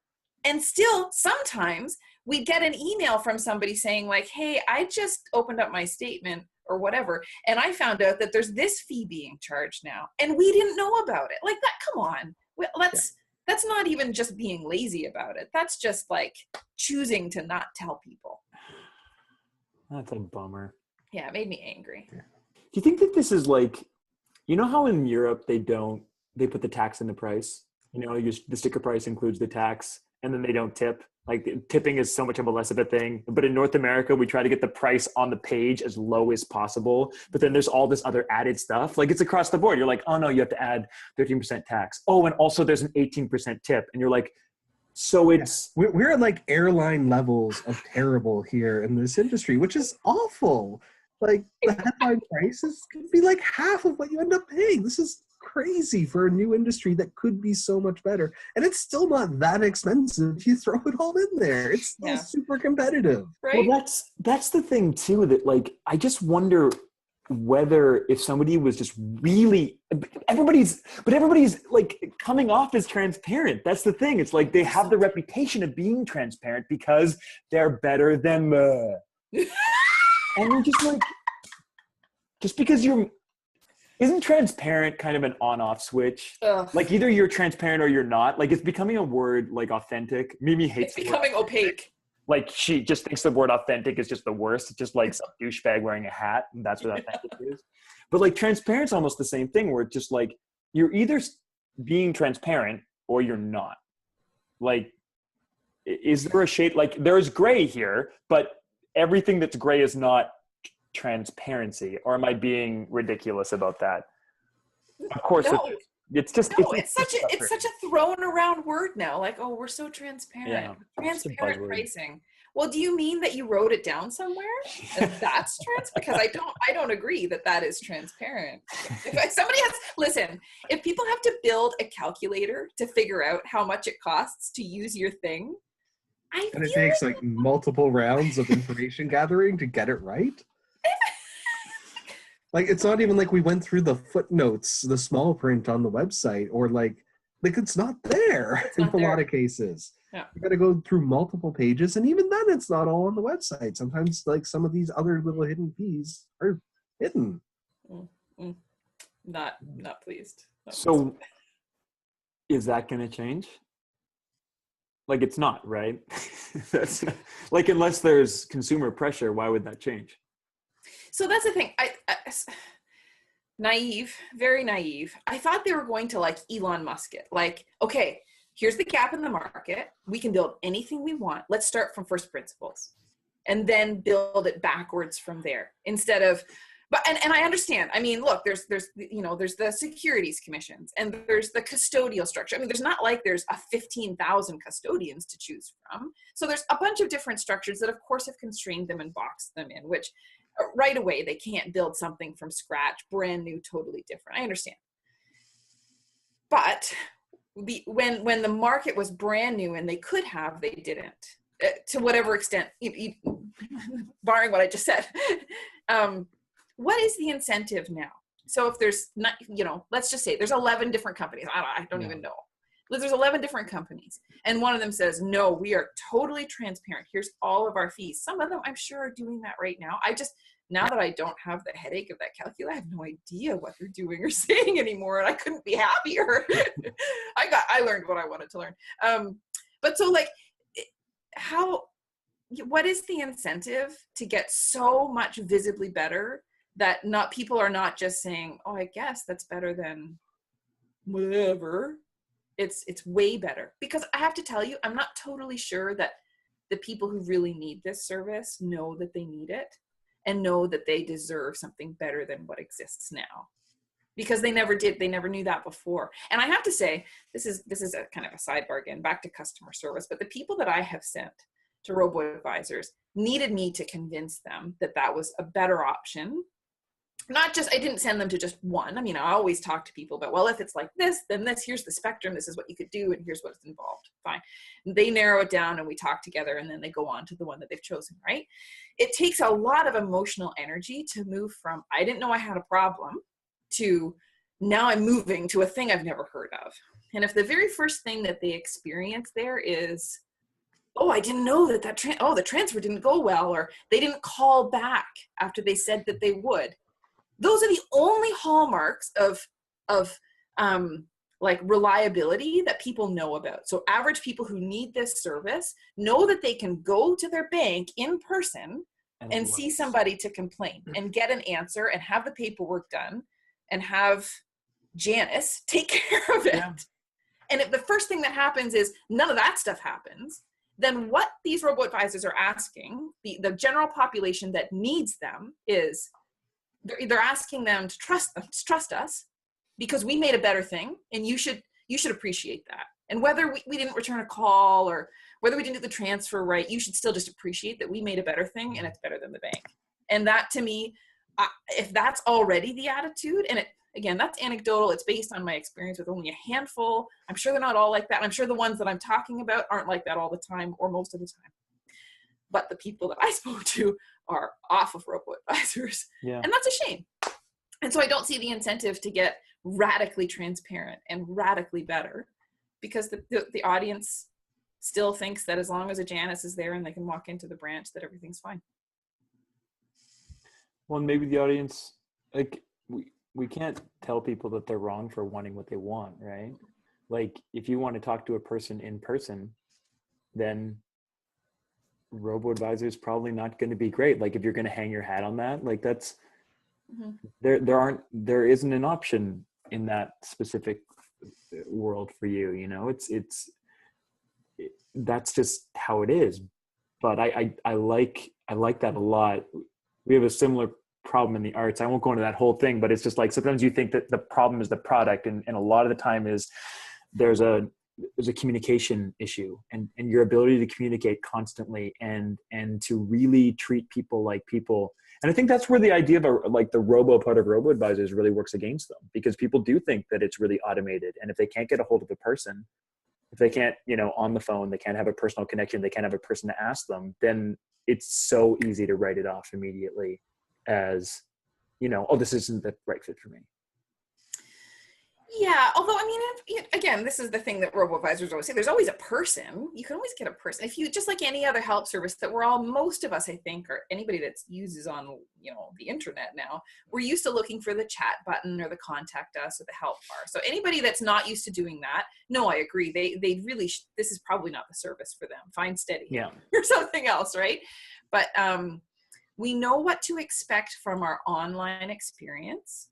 and still sometimes we get an email from somebody saying like, hey, I just opened up my statement or whatever, and I found out that there's this fee being charged now, and we didn't know about it. Like that, come on. Well, that's not even just being lazy about it. That's just like choosing to not tell people. That's a bummer. Yeah, it made me angry. Do you think that this is like, you know how in Europe they put the tax in the price? You know, the sticker price includes the tax, and then they don't tip. Like tipping is so much of a less of a thing. But in North America, we try to get the price on the page as low as possible. But then there's all this other added stuff. Like it's across the board. You're like, oh no, you have to add 13% tax. Oh, and also there's an 18% tip. And you're like, so it's... Yeah. We're at like airline levels of terrible here in this industry, which is awful. Like the headline prices could be like half of what you end up paying. This is crazy for a new industry that could be so much better. And it's still not that expensive if you throw it all in there. It's still super competitive. Right? Well, that's the thing too, that like, I just wonder whether if somebody was just really, everybody's like coming off as transparent. That's the thing. It's like they have the reputation of being transparent because they're better than and you're just like, just because isn't transparent kind of an on-off switch? Ugh. Like either you're transparent or you're not. Like it's becoming a word like authentic. Mimi hates it's becoming opaque. Like she just thinks the word authentic is just the worst. It's just like some douchebag wearing a hat, and that's what authentic is. But like transparent's almost the same thing, where it's just like you're either being transparent or you're not. Like, is there a shade? Like there's gray here, but everything that's gray is not transparency. Or am I being ridiculous about that? Of course, No. it's just it's such a thrown around word now. Like, oh, we're so transparent. Yeah, transparent pricing. Well, do you mean that you wrote it down somewhere? And that's transparent? Because I don't agree that is transparent. If somebody listen, if people have to build a calculator to figure out how much it costs to use your thing, and it takes like multiple rounds of information gathering to get it right. Like, it's not even like we went through the footnotes, the small print on the website, or like it's not there in a lot of cases. Yeah. You got to go through multiple pages, and even then it's not all on the website. Sometimes like some of these other little hidden fees are hidden. Not pleased. So is that going to change? Like it's not, right? That's like, unless there's consumer pressure, why would that change? So that's the thing. I naive, very naive. I thought they were going to like Elon Musk it. Like, okay, here's the gap in the market. We can build anything we want. Let's start from first principles and then build it backwards from there instead of, and I understand. I mean, look, there's the securities commissions and there's the custodial structure. I mean, there's not like there's a 15,000 custodians to choose from. So there's a bunch of different structures that of course have constrained them and boxed them in, which right away they can't build something from scratch, brand new, totally different. I understand. But when the market was brand new and they could have, they didn't, to whatever extent, barring what I just said. What is the incentive now? So if there's not, let's just say there's 11 different companies. I don't even know. There's 11 different companies. And one of them says, no, we are totally transparent. Here's all of our fees. Some of them I'm sure are doing that right now. Now that I don't have the headache of that calculator, I have no idea what they're doing or saying anymore. And I couldn't be happier. I learned what I wanted to learn. But so like, what is the incentive to get so much visibly better that people are not just saying, oh, I guess that's better than whatever. It's way better. Because I have to tell you, I'm not totally sure that the people who really need this service know that they need it and know that they deserve something better than what exists now. because they never did. They never knew that before. And I have to say, this is a kind of a sidebar again, back to customer service, but the people that I have sent to Robo-Advisors needed me to convince them that that was a better option. Not just, I didn't send them to just one. I mean, I always talk to people about, well, if it's like this, then this, here's the spectrum, this is what you could do, and here's what's involved. Fine. And they narrow it down and we talk together, and then they go on to the one that they've chosen, right? It takes a lot of emotional energy to move from, I didn't know I had a problem, to now I'm moving to a thing I've never heard of. And if the very first thing that they experience there is, oh, I didn't know that the transfer didn't go well, or they didn't call back after they said that they would. Those are the only hallmarks of like reliability that people know about. So average people who need this service know that they can go to their bank in person and see somebody to complain and get an answer and have the paperwork done and have Janice take care of it. Yeah. And if the first thing that happens is none of that stuff happens, then what these robo-advisors are asking, the general population that needs them, is they're asking them to trust us because we made a better thing, and you should appreciate that. And whether we didn't return a call or whether we didn't do the transfer right, you should still just appreciate that we made a better thing and it's better than the bank. And that, to me, if that's already the attitude, and again, that's anecdotal, it's based on my experience with only a handful. I'm sure they're not all like that. I'm sure the ones that I'm talking about aren't like that all the time or most of the time. But the people that I spoke to are off of Robo-Advisors. Yeah. And that's a shame. And so I don't see the incentive to get radically transparent and radically better, because the audience still thinks that as long as a Janice is there and they can walk into the branch, that everything's fine. Well, maybe the audience, like, we can't tell people that they're wrong for wanting what they want, right? Like, if you want to talk to a person in person, then Robo-Advisor is probably not going to be great. Like, if you're going to hang your hat on that, like, that's there isn't an option in that specific world for you. You know, that's just how it is. But I like that a lot. We have a similar problem in the arts. I won't go into that whole thing, but it's just like, sometimes you think that the problem is the product, and a lot of the time is there's a communication issue, and your ability to communicate constantly and to really treat people like people. And I think that's where the idea of like the robo part of Robo-Advisors really works against them, because people do think that it's really automated. And if they can't get a hold of a person, if they can't, on the phone, they can't have a personal connection, they can't have a person to ask them, then it's so easy to write it off immediately as, oh, this isn't the right fit for me. Yeah, although, I mean, again, this is the thing that Robo-Advisors always say. There's always a person. You can always get a person. If you, just like any other help service that most of us, I think, or anybody that uses on, the internet now, we're used to looking for the chat button or the contact us or the help bar. So anybody that's not used to doing that, no, I agree. They really, this is probably not the service for them. Find Steady or something else, right? But we know what to expect from our online experience,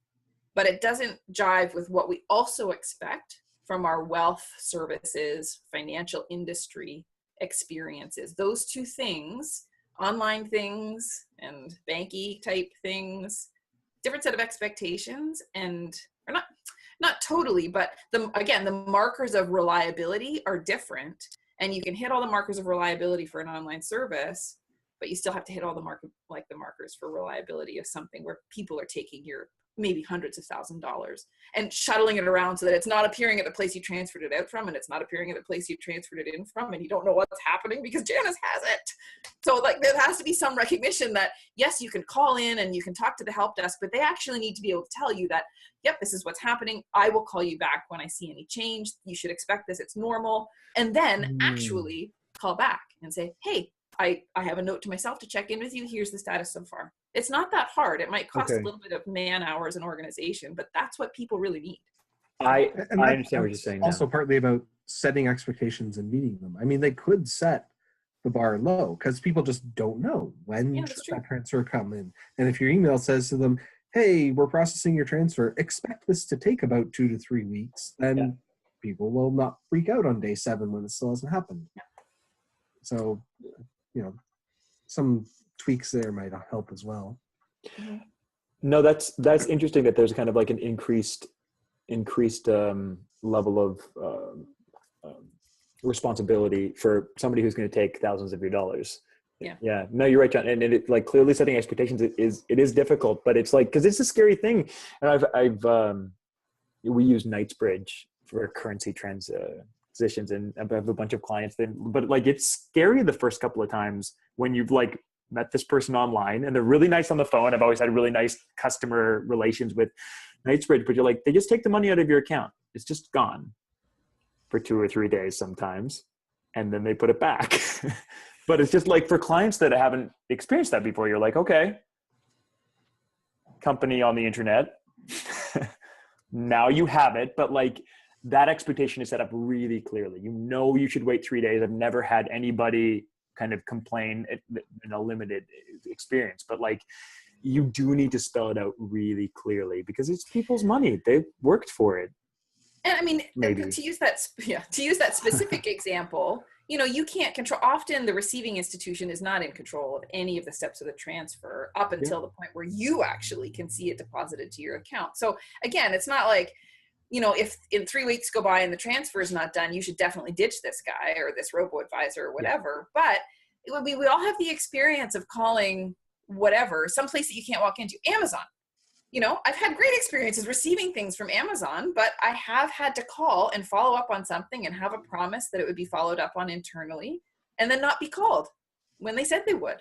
but it doesn't jive with what we also expect from our wealth services, financial industry experiences. Those two things, online things and banky type things, different set of expectations, and or not totally, but the markers of reliability are different. And you can hit all the markers of reliability for an online service, but you still have to hit all the markers for reliability of something where people are taking your maybe hundreds of $1,000s and shuttling it around so that it's not appearing at the place you transferred it out from, and it's not appearing at the place you transferred it in from, and you don't know what's happening because Janice has it. So there has to be some recognition that, yes, you can call in and you can talk to the help desk, but they actually need to be able to tell you that, yep, this is what's happening. I will call you back when I see any change. You should expect this. It's normal. And then actually call back and say, hey, I have a note to myself to check in with you. Here's the status so far. It's not that hard. It might cost a little bit of man hours and organization, but that's what people really need. I understand what you're saying now. Also partly about setting expectations and meeting them. I mean, they could set the bar low because people just don't know when that transfer come in. And if your email says to them, hey, we're processing your transfer, expect this to take about 2 to 3 weeks, then people will not freak out on day 7 when it still hasn't happened. So, some tweaks there might help as well. No, that's interesting that there's kind of like an increased level of responsibility for somebody who's going to take thousands of your dollars. Yeah. No, you're right, John. And it, like, clearly setting expectations it is difficult, but it's like, because it's a scary thing. And we use Knightsbridge for currency transitions, and I have a bunch of clients then, but like, it's scary the first couple of times when you've like met this person online and they're really nice on the phone. I've always had really nice customer relations with Knightsbridge, but you're like, they just take the money out of your account. It's just gone for 2 or 3 days sometimes, and then they put it back. But it's just like, for clients that haven't experienced that before, you're like, okay, company on the internet, now you have it. But like, that expectation is set up really clearly. You know, you should wait 3 days. I've never had anybody kind of complain in a limited experience, but like, you do need to spell it out really clearly, because it's people's money. They've worked for it. And I mean, Maybe. to use that specific example, you know, you can't control, often the receiving institution is not in control of any of the steps of the transfer up until the point where you actually can see it deposited to your account. So again, it's not like, you know, if in 3 weeks go by and the transfer is not done, you should definitely ditch this guy or this Robo-Advisor or whatever. But it would be, we all have the experience of calling whatever, someplace that you can't walk into, Amazon. You know, I've had great experiences receiving things from Amazon, but I have had to call and follow up on something and have a promise that it would be followed up on internally, and then not be called when they said they would.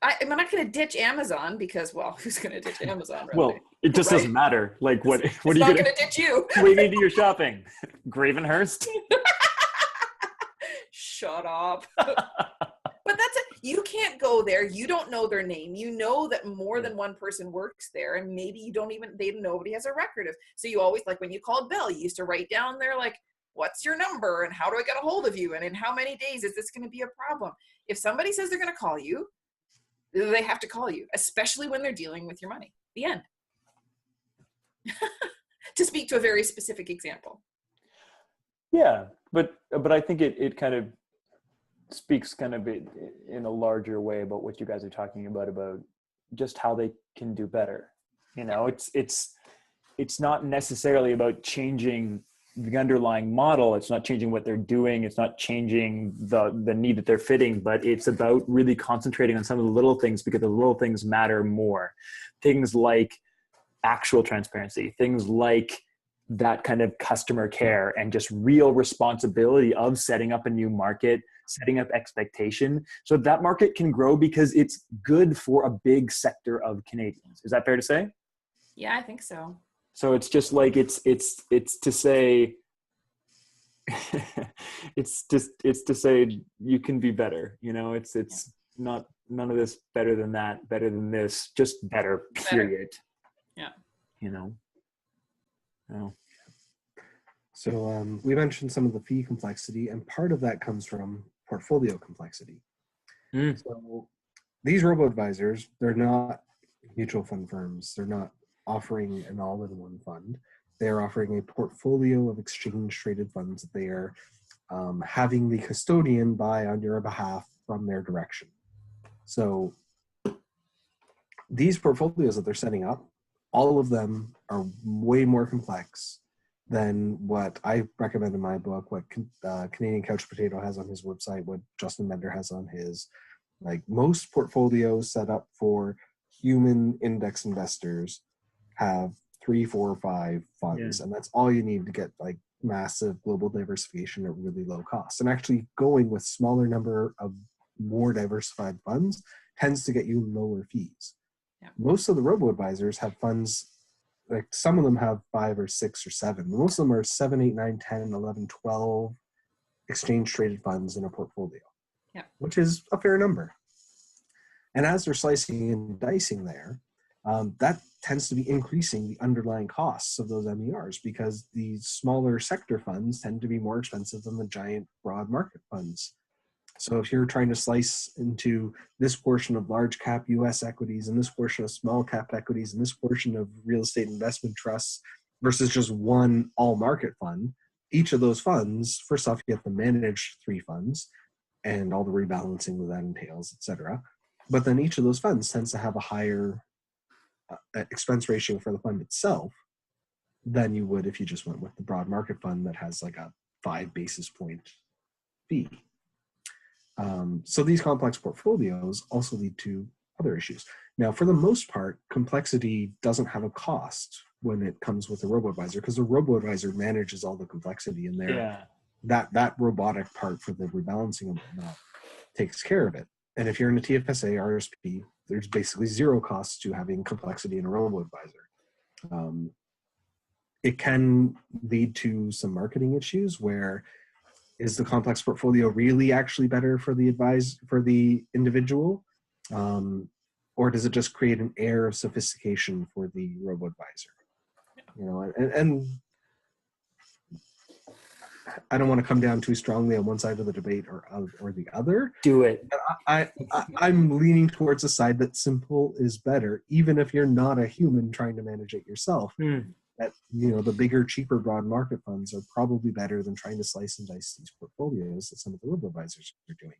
I'm not going to ditch Amazon because, well, who's going to ditch Amazon? Really? Well, it just doesn't matter. Like, what are you going to ditch you? Where do you do your shopping? Gravenhurst? Shut up. But that's it. You can't go there. You don't know their name. You know that more than one person works there, and maybe you don't even, nobody has a record of. So you always, like when you called Bell, you used to write down there, like, what's your number and how do I get a hold of you? And in how many days is this going to be a problem? If somebody says they're going to call you, they have to call you, especially when they're dealing with your money. The end. To speak to a very specific example. Yeah, but I think it kind of speaks kind of in a larger way about what you guys are talking about just how they can do better. You know, it's not necessarily about changing the underlying model. It's not changing what they're doing. It's not changing the need that they're fitting, but it's about really concentrating on some of the little things, because the little things matter more. Things like actual transparency, things like that kind of customer care and just real responsibility of setting up a new market, setting up expectation so that market can grow, because it's good for a big sector of Canadians. Is that fair to say? Yeah, I think so. So it's just like, it's to say, it's to say you can be better. You know, it's not none of this better than that, better than this, just better, period. Yeah. You know? Oh. So we mentioned some of the fee complexity, and part of that comes from portfolio complexity. So these robo-advisors, they're not mutual fund firms. They're not offering an all-in-one fund. They're offering a portfolio of exchange-traded funds that they are having the custodian buy on your behalf from their direction. So these portfolios that they're setting up, all of them are way more complex than what I recommend in my book, what Canadian Couch Potato has on his website, what Justin Bender has on his. Like, most portfolios set up for human index investors have 3, 4, 5 funds, and that's all you need to get like massive global diversification at really low cost. And actually going with smaller number of more diversified funds tends to get you lower fees. Yeah. Most of the robo-advisors have funds, like some of them have 5 or 6 or 7. Most of them are 7, 8, 9, 10, 11, 12 exchange traded funds in a portfolio, which is a fair number. And as they're slicing and dicing there, that tends to be increasing the underlying costs of those MERs, because the smaller sector funds tend to be more expensive than the giant broad market funds. So if you're trying to slice into this portion of large cap US equities and this portion of small cap equities and this portion of real estate investment trusts versus just one all market fund, each of those funds, first off, you have to manage 3 funds and all the rebalancing that entails, et cetera. But then each of those funds tends to have a higher expense ratio for the fund itself than you would if you just went with the broad market fund that has like a 5 basis point fee. So these complex portfolios also lead to other issues. Now, for the most part, complexity doesn't have a cost when it comes with a Robo-Advisor, because the Robo-Advisor manages all the complexity in there. That robotic part for the rebalancing and whatnot takes care of it. And if you're in a TFSA, RSP, there's basically zero costs to having complexity in a Robo-Advisor. It can lead to some marketing issues where is the complex portfolio really actually better for the individual? Or does it just create an air of sophistication for the Robo-Advisor? You know, and I don't want to come down too strongly on one side of the debate or the other. Do it. I'm leaning towards the side that simple is better, even if you're not a human trying to manage it yourself. That, you know, the bigger, cheaper broad market funds are probably better than trying to slice and dice these portfolios that some of the Robo-Advisors are doing.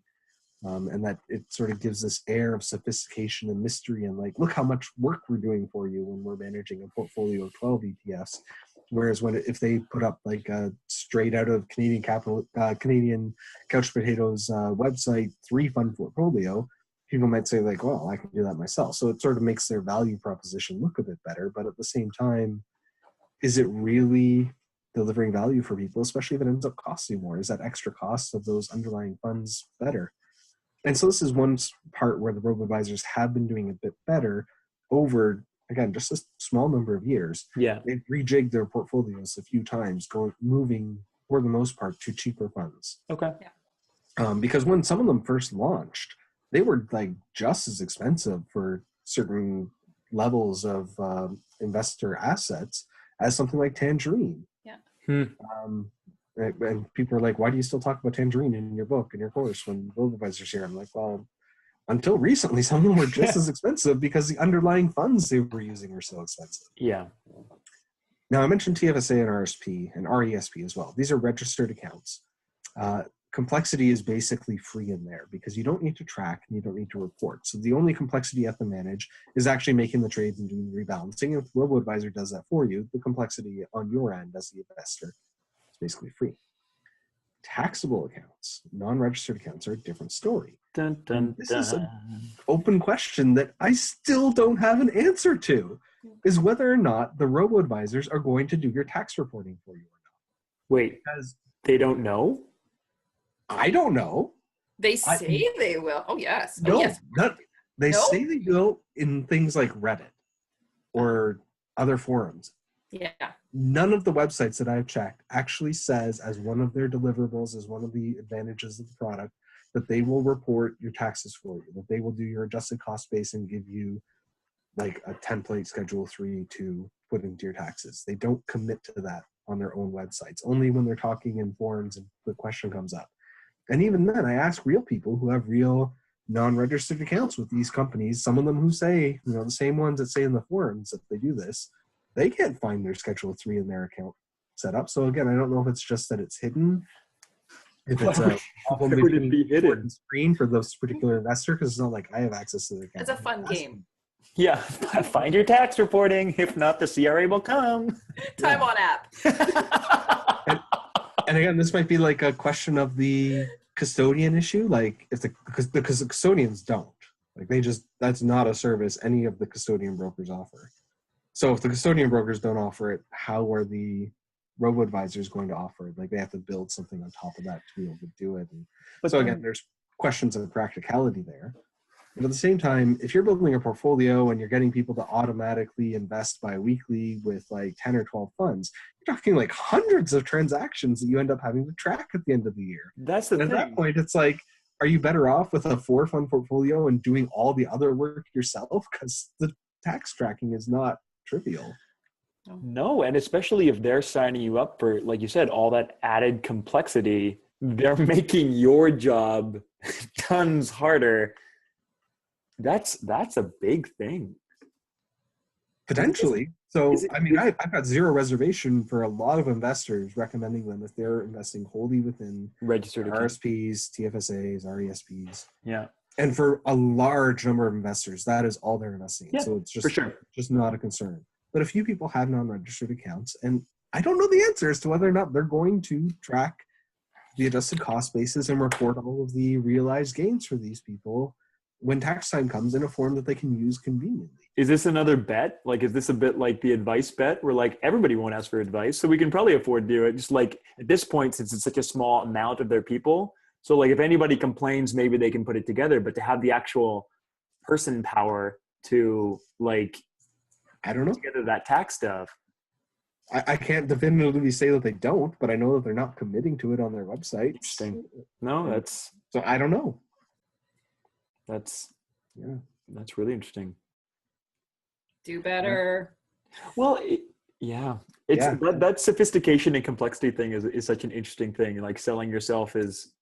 And that it sort of gives this air of sophistication and mystery and like, look how much work we're doing for you when we're managing a portfolio of 12 ETFs. Whereas if they put up like a straight out of Canadian Couch Potatoes website 3-fund portfolio, people might say like, well, I can do that myself. So it sort of makes their value proposition look a bit better. But at the same time, is it really delivering value for people, especially if it ends up costing more? Is that extra cost of those underlying funds better? And so this is one part where the Robo-Advisors have been doing a bit better over, again, just a small number of years. Yeah. They've rejigged their portfolios a few times, moving, for the most part, to cheaper funds. Okay. Because when some of them first launched, they were like just as expensive for certain levels of investor assets as something like Tangerine. And people are like, why do you still talk about Tangerine in your book, in your course, when Robo-Advisor's here? I'm like, well, until recently, some of them were just as expensive because the underlying funds they were using were so expensive. Yeah. Now, I mentioned TFSA and RSP and RESP as well. These are registered accounts. Complexity is basically free in there because you don't need to track and you don't need to report. So the only complexity you have to manage is actually making the trades and doing the rebalancing. And if Robo-Advisor does that for you, the complexity on your end as the investor is basically free. Taxable accounts, non-registered accounts are a different story. Dun, dun, This dun. is an open question that I still don't have an answer to, is whether or not the Robo-Advisors are going to do your tax reporting for you or not. Wait, Because they don't know? I don't know. They say they will. Oh, yes. No, Oh, yes. they No? say they will in things like Reddit or other forums. Yeah. None of the websites that I've checked actually says as one of their deliverables, as one of the advantages of the product, that they will report your taxes for you, that they will do your adjusted cost base and give you like a template Schedule 3 to put into your taxes. They don't commit to that on their own websites, only when they're talking in forums and the question comes up. And even then, I ask real people who have real non-registered accounts with these companies, some of them who say, you know, the same ones that say in the forums that they do this, they can't find their Schedule 3 in their account set up. So again, I don't know if it's just that it's hidden, if it's a problem Why would it between be hidden? screen for this particular investor, because it's not like I have access to the account. It's a fun game. Yeah. Find your tax reporting. If not, the CRA will come. Time on app. And again, this might be like a question of the custodian issue, like if because the custodians don't, like that's not a service any of the custodian brokers offer. So if the custodian brokers don't offer it, how are the Robo-Advisors going to offer it? Like they have to build something on top of that to be able to do it. And so again, there's questions of practicality there. But at the same time, if you're building a portfolio and you're getting people to automatically invest bi-weekly with like 10 or 12 funds, you're talking like hundreds of transactions that you end up having to track at the end of the year. That's the And thing. at that point, it's like, are you better off with a 4-fund portfolio and doing all the other work yourself? Because the tax tracking is not trivial. No, and especially if they're signing you up for, like you said, all that added complexity, they're making your job tons harder. That's a big thing. Potentially. So, Is it- I mean, I've got zero reservation for a lot of investors recommending them if they're investing wholly within Registered account. RSPs, TFSAs, RESPs. Yeah. And for a large number of investors, that is all they're investing in. Yeah, So it's just, for sure. just not a concern. But a few people have non-registered accounts, and I don't know the answer as to whether or not they're going to track the adjusted cost basis and report all of the realized gains for these people when tax time comes in a form that they can use conveniently. Is this another bet? Like, is this a bit like the advice bet where like everybody won't ask for advice, so we can probably afford to do it? Just like at this point, since it's such a small amount of their people. So like if anybody complains, maybe they can put it together, but to have the actual person power to like, I don't know. Together that tax stuff. I can't definitively say that they don't, but I know that they're not committing to it on their website. Interesting. No, that's, so I don't know. That's really interesting. Do better. Well, that sophistication and complexity thing is such an interesting thing. Like selling yourself is,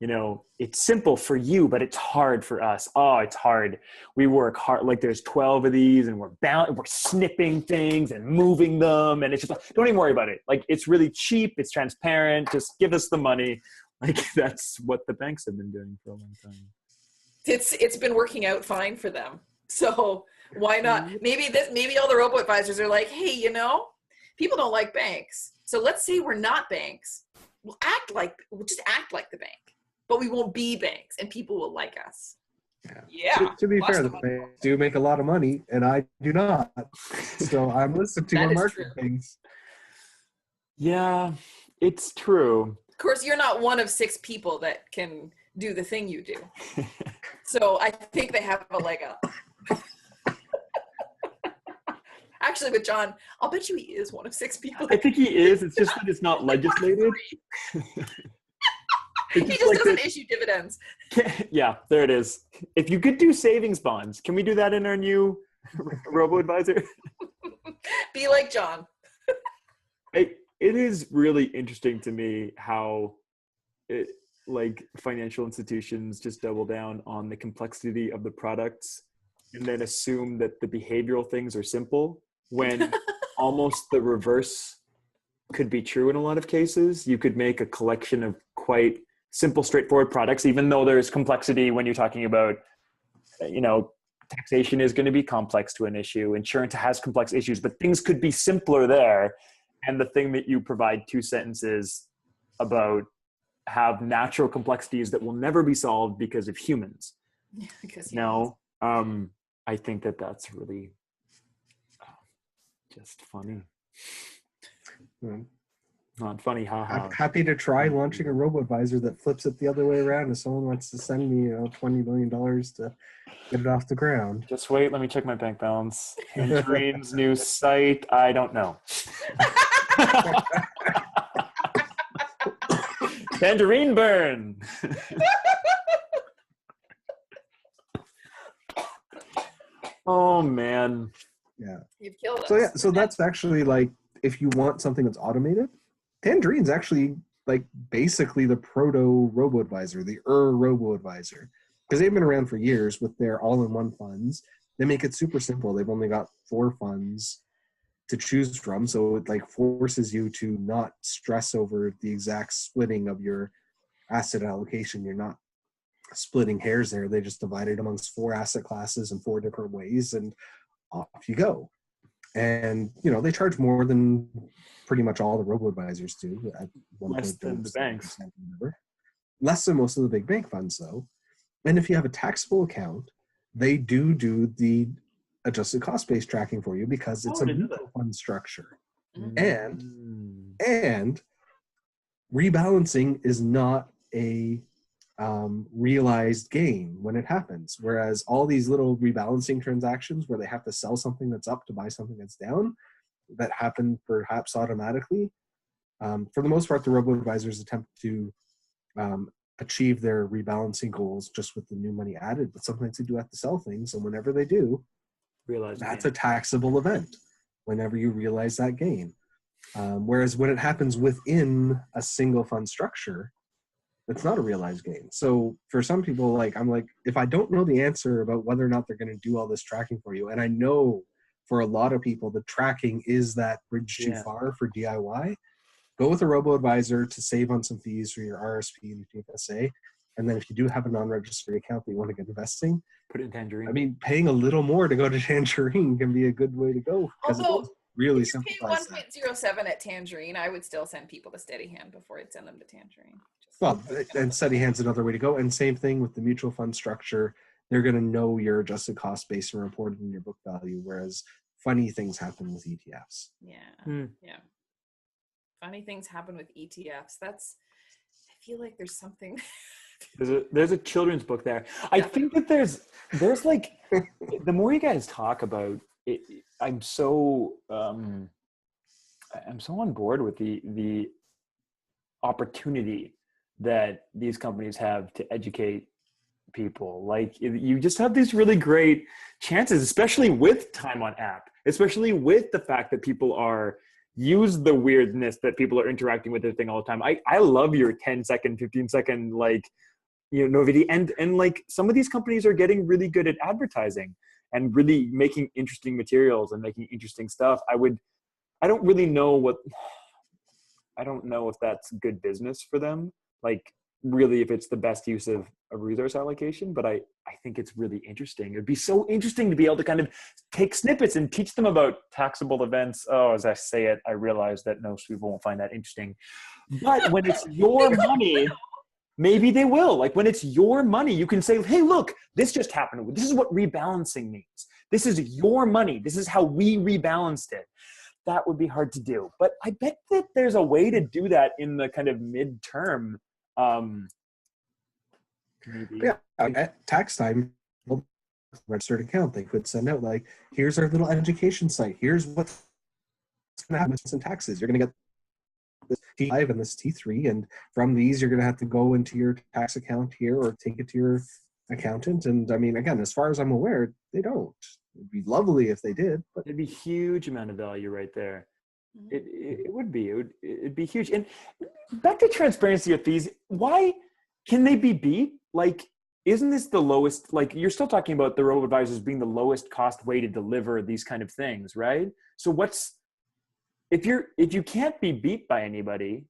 you know, it's simple for you, but it's hard for us. Oh, it's hard. We work hard. Like there's 12 of these and we're snipping things and moving them. And it's just, don't even worry about it. Like it's really cheap. It's transparent. Just give us the money. Like that's what the banks have been doing for a long time. It's been working out fine for them. So why not? Maybe all the robo-advisors are like, hey, you know, people don't like banks. So let's say we're not banks. We'll just act like the bank. But we won't be banks, and people will like us. Yeah. To be fair, the banks do make a lot of money, and I do not. So I'm listening to your market things. Yeah, it's true. Of course, you're not one of 6 people that can do the thing you do. So I think they have a leg up. Actually, with John, I'll bet you he is one of 6 people. I think he is. It's just that it's not legislated. He just doesn't issue dividends. Yeah, there it is. If you could do savings bonds, can we do that in our new Robo-Advisor? Be like John. It is really interesting to me how like financial institutions just double down on the complexity of the products and then assume that the behavioral things are simple when almost the reverse could be true in a lot of cases. You could make a collection of quite simple, straightforward products, even though there's complexity when you're talking about, you know, taxation is going to be complex to an issue. Insurance has complex issues, but things could be simpler there. And the thing that you provide 2 sentences about have natural complexities that will never be solved because of humans. I think that's really just funny. Not funny, haha. I'm happy to try launching a Robo-Advisor that flips it the other way around if someone wants to send me $20 million to get it off the ground. Just wait, let me check my bank balance. Tangerine's new site, I don't know. Tangerine burn. Oh man. Yeah. You've killed us. So that's actually like, if you want something that's automated, Tangerine's actually like basically the proto Robo-Advisor, the Robo-Advisor, because they've been around for years with their all-in-one funds. They make it super simple. They've only got 4 funds to choose from, so it like forces you to not stress over the exact splitting of your asset allocation. You're not splitting hairs there. They just divide it amongst 4 asset classes in 4 different ways, and off you go. And you know, they charge more than pretty much all the robo-advisors do. At less than the banks. Less than most of the big bank funds, though. And if you have a taxable account, they do the adjusted cost-based tracking for you because it's a mutual fund structure. Mm-hmm. And rebalancing is not a realized gain when it happens. Whereas all these little rebalancing transactions where they have to sell something that's up to buy something that's down, that happen perhaps automatically. For the most part, the robo-advisors attempt to achieve their rebalancing goals just with the new money added, but sometimes they do have to sell things, and whenever they do, that's a taxable event whenever you realize that gain. Whereas when it happens within a single fund structure, it's not a realized gain. So for some people, like I'm like, if I don't know the answer about whether or not they're going to do all this tracking for you, and I know for a lot of people the tracking is that bridge too far for DIY, go with a robo-advisor to save on some fees for your RSP and TFSA, And then if you do have a non-registered account that you want to get investing, Put it in Tangerine. I mean, paying a little more to go to Tangerine can be a good way to go, because it does really simplifies that. 1.07 at Tangerine, I would still send people to Steady Hand before I'd send them to Tangerine. Well, and Steady Hand's another way to go. And same thing with the mutual fund structure. They're going to know your adjusted cost base and report it in your book value, whereas funny things happen with ETFs. Yeah. Funny things happen with ETFs. I feel like there's something. There's a children's book there. I think that there's like, the more you guys talk about it, I'm so on board with the opportunity that these companies have to educate people. Like, you just have these really great chances, especially with time on app, especially with the fact that people use the weirdness that people are interacting with their thing all the time. I love your 10-second, 15-second, like, video. And like, some of these companies are getting really good at advertising and really making interesting materials and making interesting stuff. I don't know if that's good business for them. Like, really, if it's the best use of a resource allocation, but I think it's really interesting. It'd be so interesting to be able to kind of take snippets and teach them about taxable events. Oh, as I say it, I realize that most people won't find that interesting. But when it's your money, maybe they will. Like, when it's your money, you can say, hey, look, this just happened. This is what rebalancing means. This is your money. This is how we rebalanced it. That would be hard to do. But I bet that there's a way to do that in the kind of midterm. Maybe. Yeah, at tax time, registered account, they could send out, like, here's our little education site. Here's what's going to happen with some taxes. You're going to get this T5 and this T3, and from these, you're going to have to go into your tax account here or take it to your accountant. And I mean, again, as far as I'm aware, they don't. It'd be lovely if they did, but it'd be a huge amount of value right there. It would be. It'd be huge. And back to transparency of fees, why can they be beat? Like, isn't this the lowest? Like, you're still talking about the Robo-Advisors being the lowest cost way to deliver these kind of things, right? So if you can't be beat by anybody,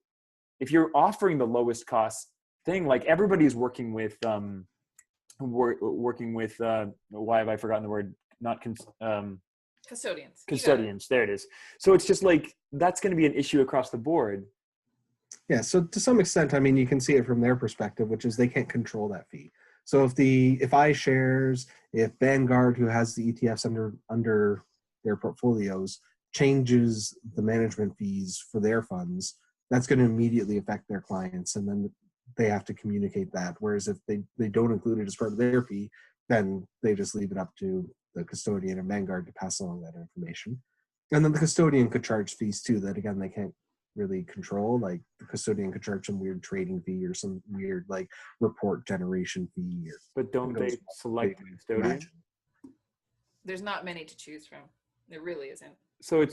if you're offering the lowest cost thing, like, everybody's working with why have I forgotten the word? Not Custodians. Custodians. There it is. So it's just like, that's going to be an issue across the board. Yeah. So to some extent, I mean, you can see it from their perspective, which is they can't control that fee. So if iShares, if Vanguard, who has the ETFs under their portfolios, changes the management fees for their funds, that's going to immediately affect their clients, and then they have to communicate that. Whereas if they don't include it as part of their fee, then they just leave it up to the custodian and Vanguard to pass along that information. And then the custodian could charge fees too that, again, they can't really control. Like, the custodian could charge some weird trading fee or some weird, like, report generation fee. But don't they select the custodian? There's not many to choose from. There really isn't. So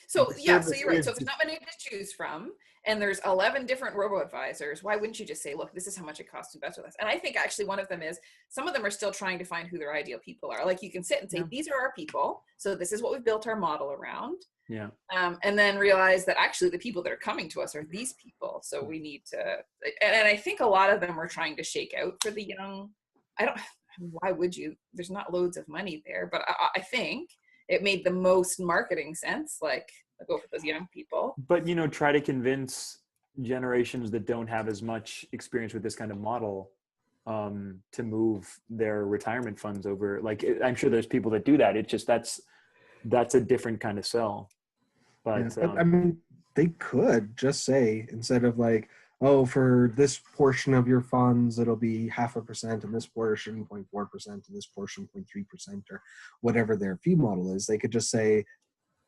So you're right. So if there's not many to choose from, and there's 11 different robo-advisors, why wouldn't you just say, look, this is how much it costs to invest with us? And I think actually one of them is, some of them are still trying to find who their ideal people are. Like, you can sit and say, these are our people. So this is what we've built our model around. Yeah. And then realize that actually the people that are coming to us are these people. So we need to, and I think a lot of them are trying to shake out for the young. Why would you? There's not loads of money there, but I think it made the most marketing sense. Like, go for those young people. But, try to convince generations that don't have as much experience with this kind of model to move their retirement funds over. Like, I'm sure there's people that do that. It's just, that's a different kind of sell. But, I mean, they could just say, instead of like, oh, for this portion of your funds, it'll be 0.5%, and this portion 0.4%, and this portion 0.3%, or whatever their fee model is. They could just say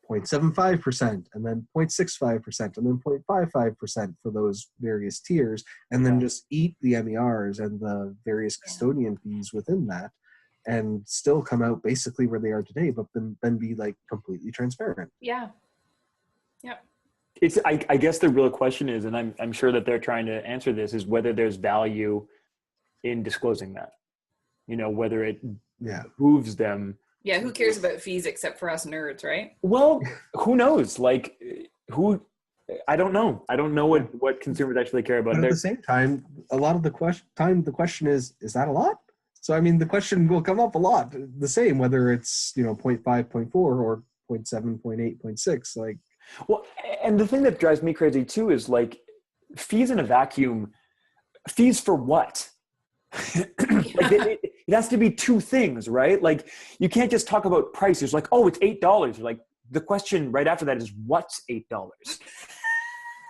0.75%, and then 0.65%, and then 0.55% for those various tiers, and then just eat the MERs and the various custodian fees within that, and still come out basically where they are today, but then be like completely transparent. Yeah. Yep. I guess the real question is, and I'm sure that they're trying to answer this, is whether there's value in disclosing that, whether it behooves them. Yeah. Who cares about fees except for us nerds, right? Well, who knows? Like, I don't know. I don't know what consumers actually care about. But at the same time, a lot of the question is that a lot? So, I mean, the question will come up a lot, the same, whether it's, 0.5, 0.4, or 0.7, 0.8, 0.6, like. Well, and the thing that drives me crazy too is like fees in a vacuum. Fees for what? Like it has to be two things, right? Like you can't just talk about prices like, oh, it's $8. Like the question right after that is, what's $8?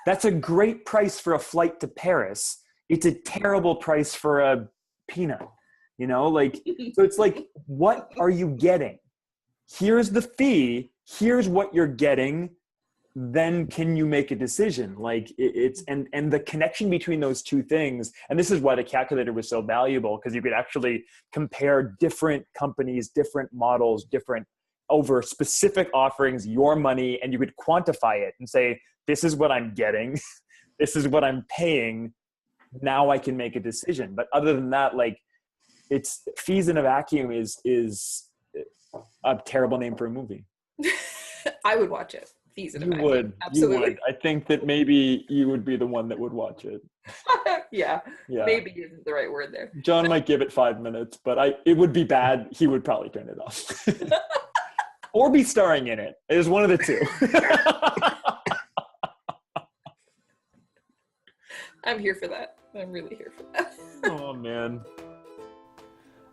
That's a great price for a flight to Paris. It's a terrible price for a peanut, like, so it's like, what are you getting? Here's the fee. Here's what you're getting. Then can you make a decision? Like it's and the connection between those two things. And this is why the calculator was so valuable, because you could actually compare different companies, different models, different over specific offerings, your money, and you could quantify it and say, this is what I'm getting. This is what I'm paying. Now I can make a decision. But other than that, like it's fees in a vacuum is a terrible name for a movie. I would watch it. Fees in a vacuum. You would. I think that maybe you would be the one that would watch it. Yeah. Maybe isn't the right word there. John might give it 5 minutes, but it would be bad. He would probably turn it off. Or be starring in it. It is one of the two. I'm here for that. I'm really here for that. Oh, man.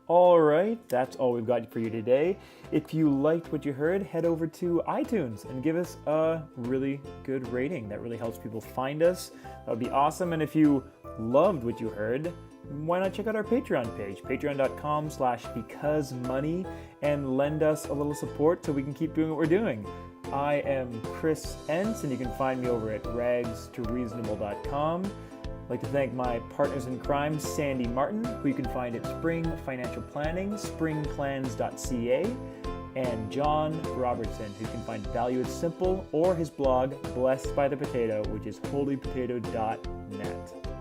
All right, that's all we've got for you today. If you liked what you heard, head over to iTunes and give us a really good rating. That really helps people find us. That would be awesome. And if you loved what you heard, why not check out our Patreon page, patreon.com/becausemoney, and lend us a little support so we can keep doing what we're doing. I am Chris Entz, and you can find me over at rags2reasonable.com. I'd like to thank my partners in crime, Sandi Martin, who you can find at Spring Financial Planning, springplans.ca, and John Robertson, who you can find Value is Simple or his blog, Blessed by the Potato, which is holypotato.net.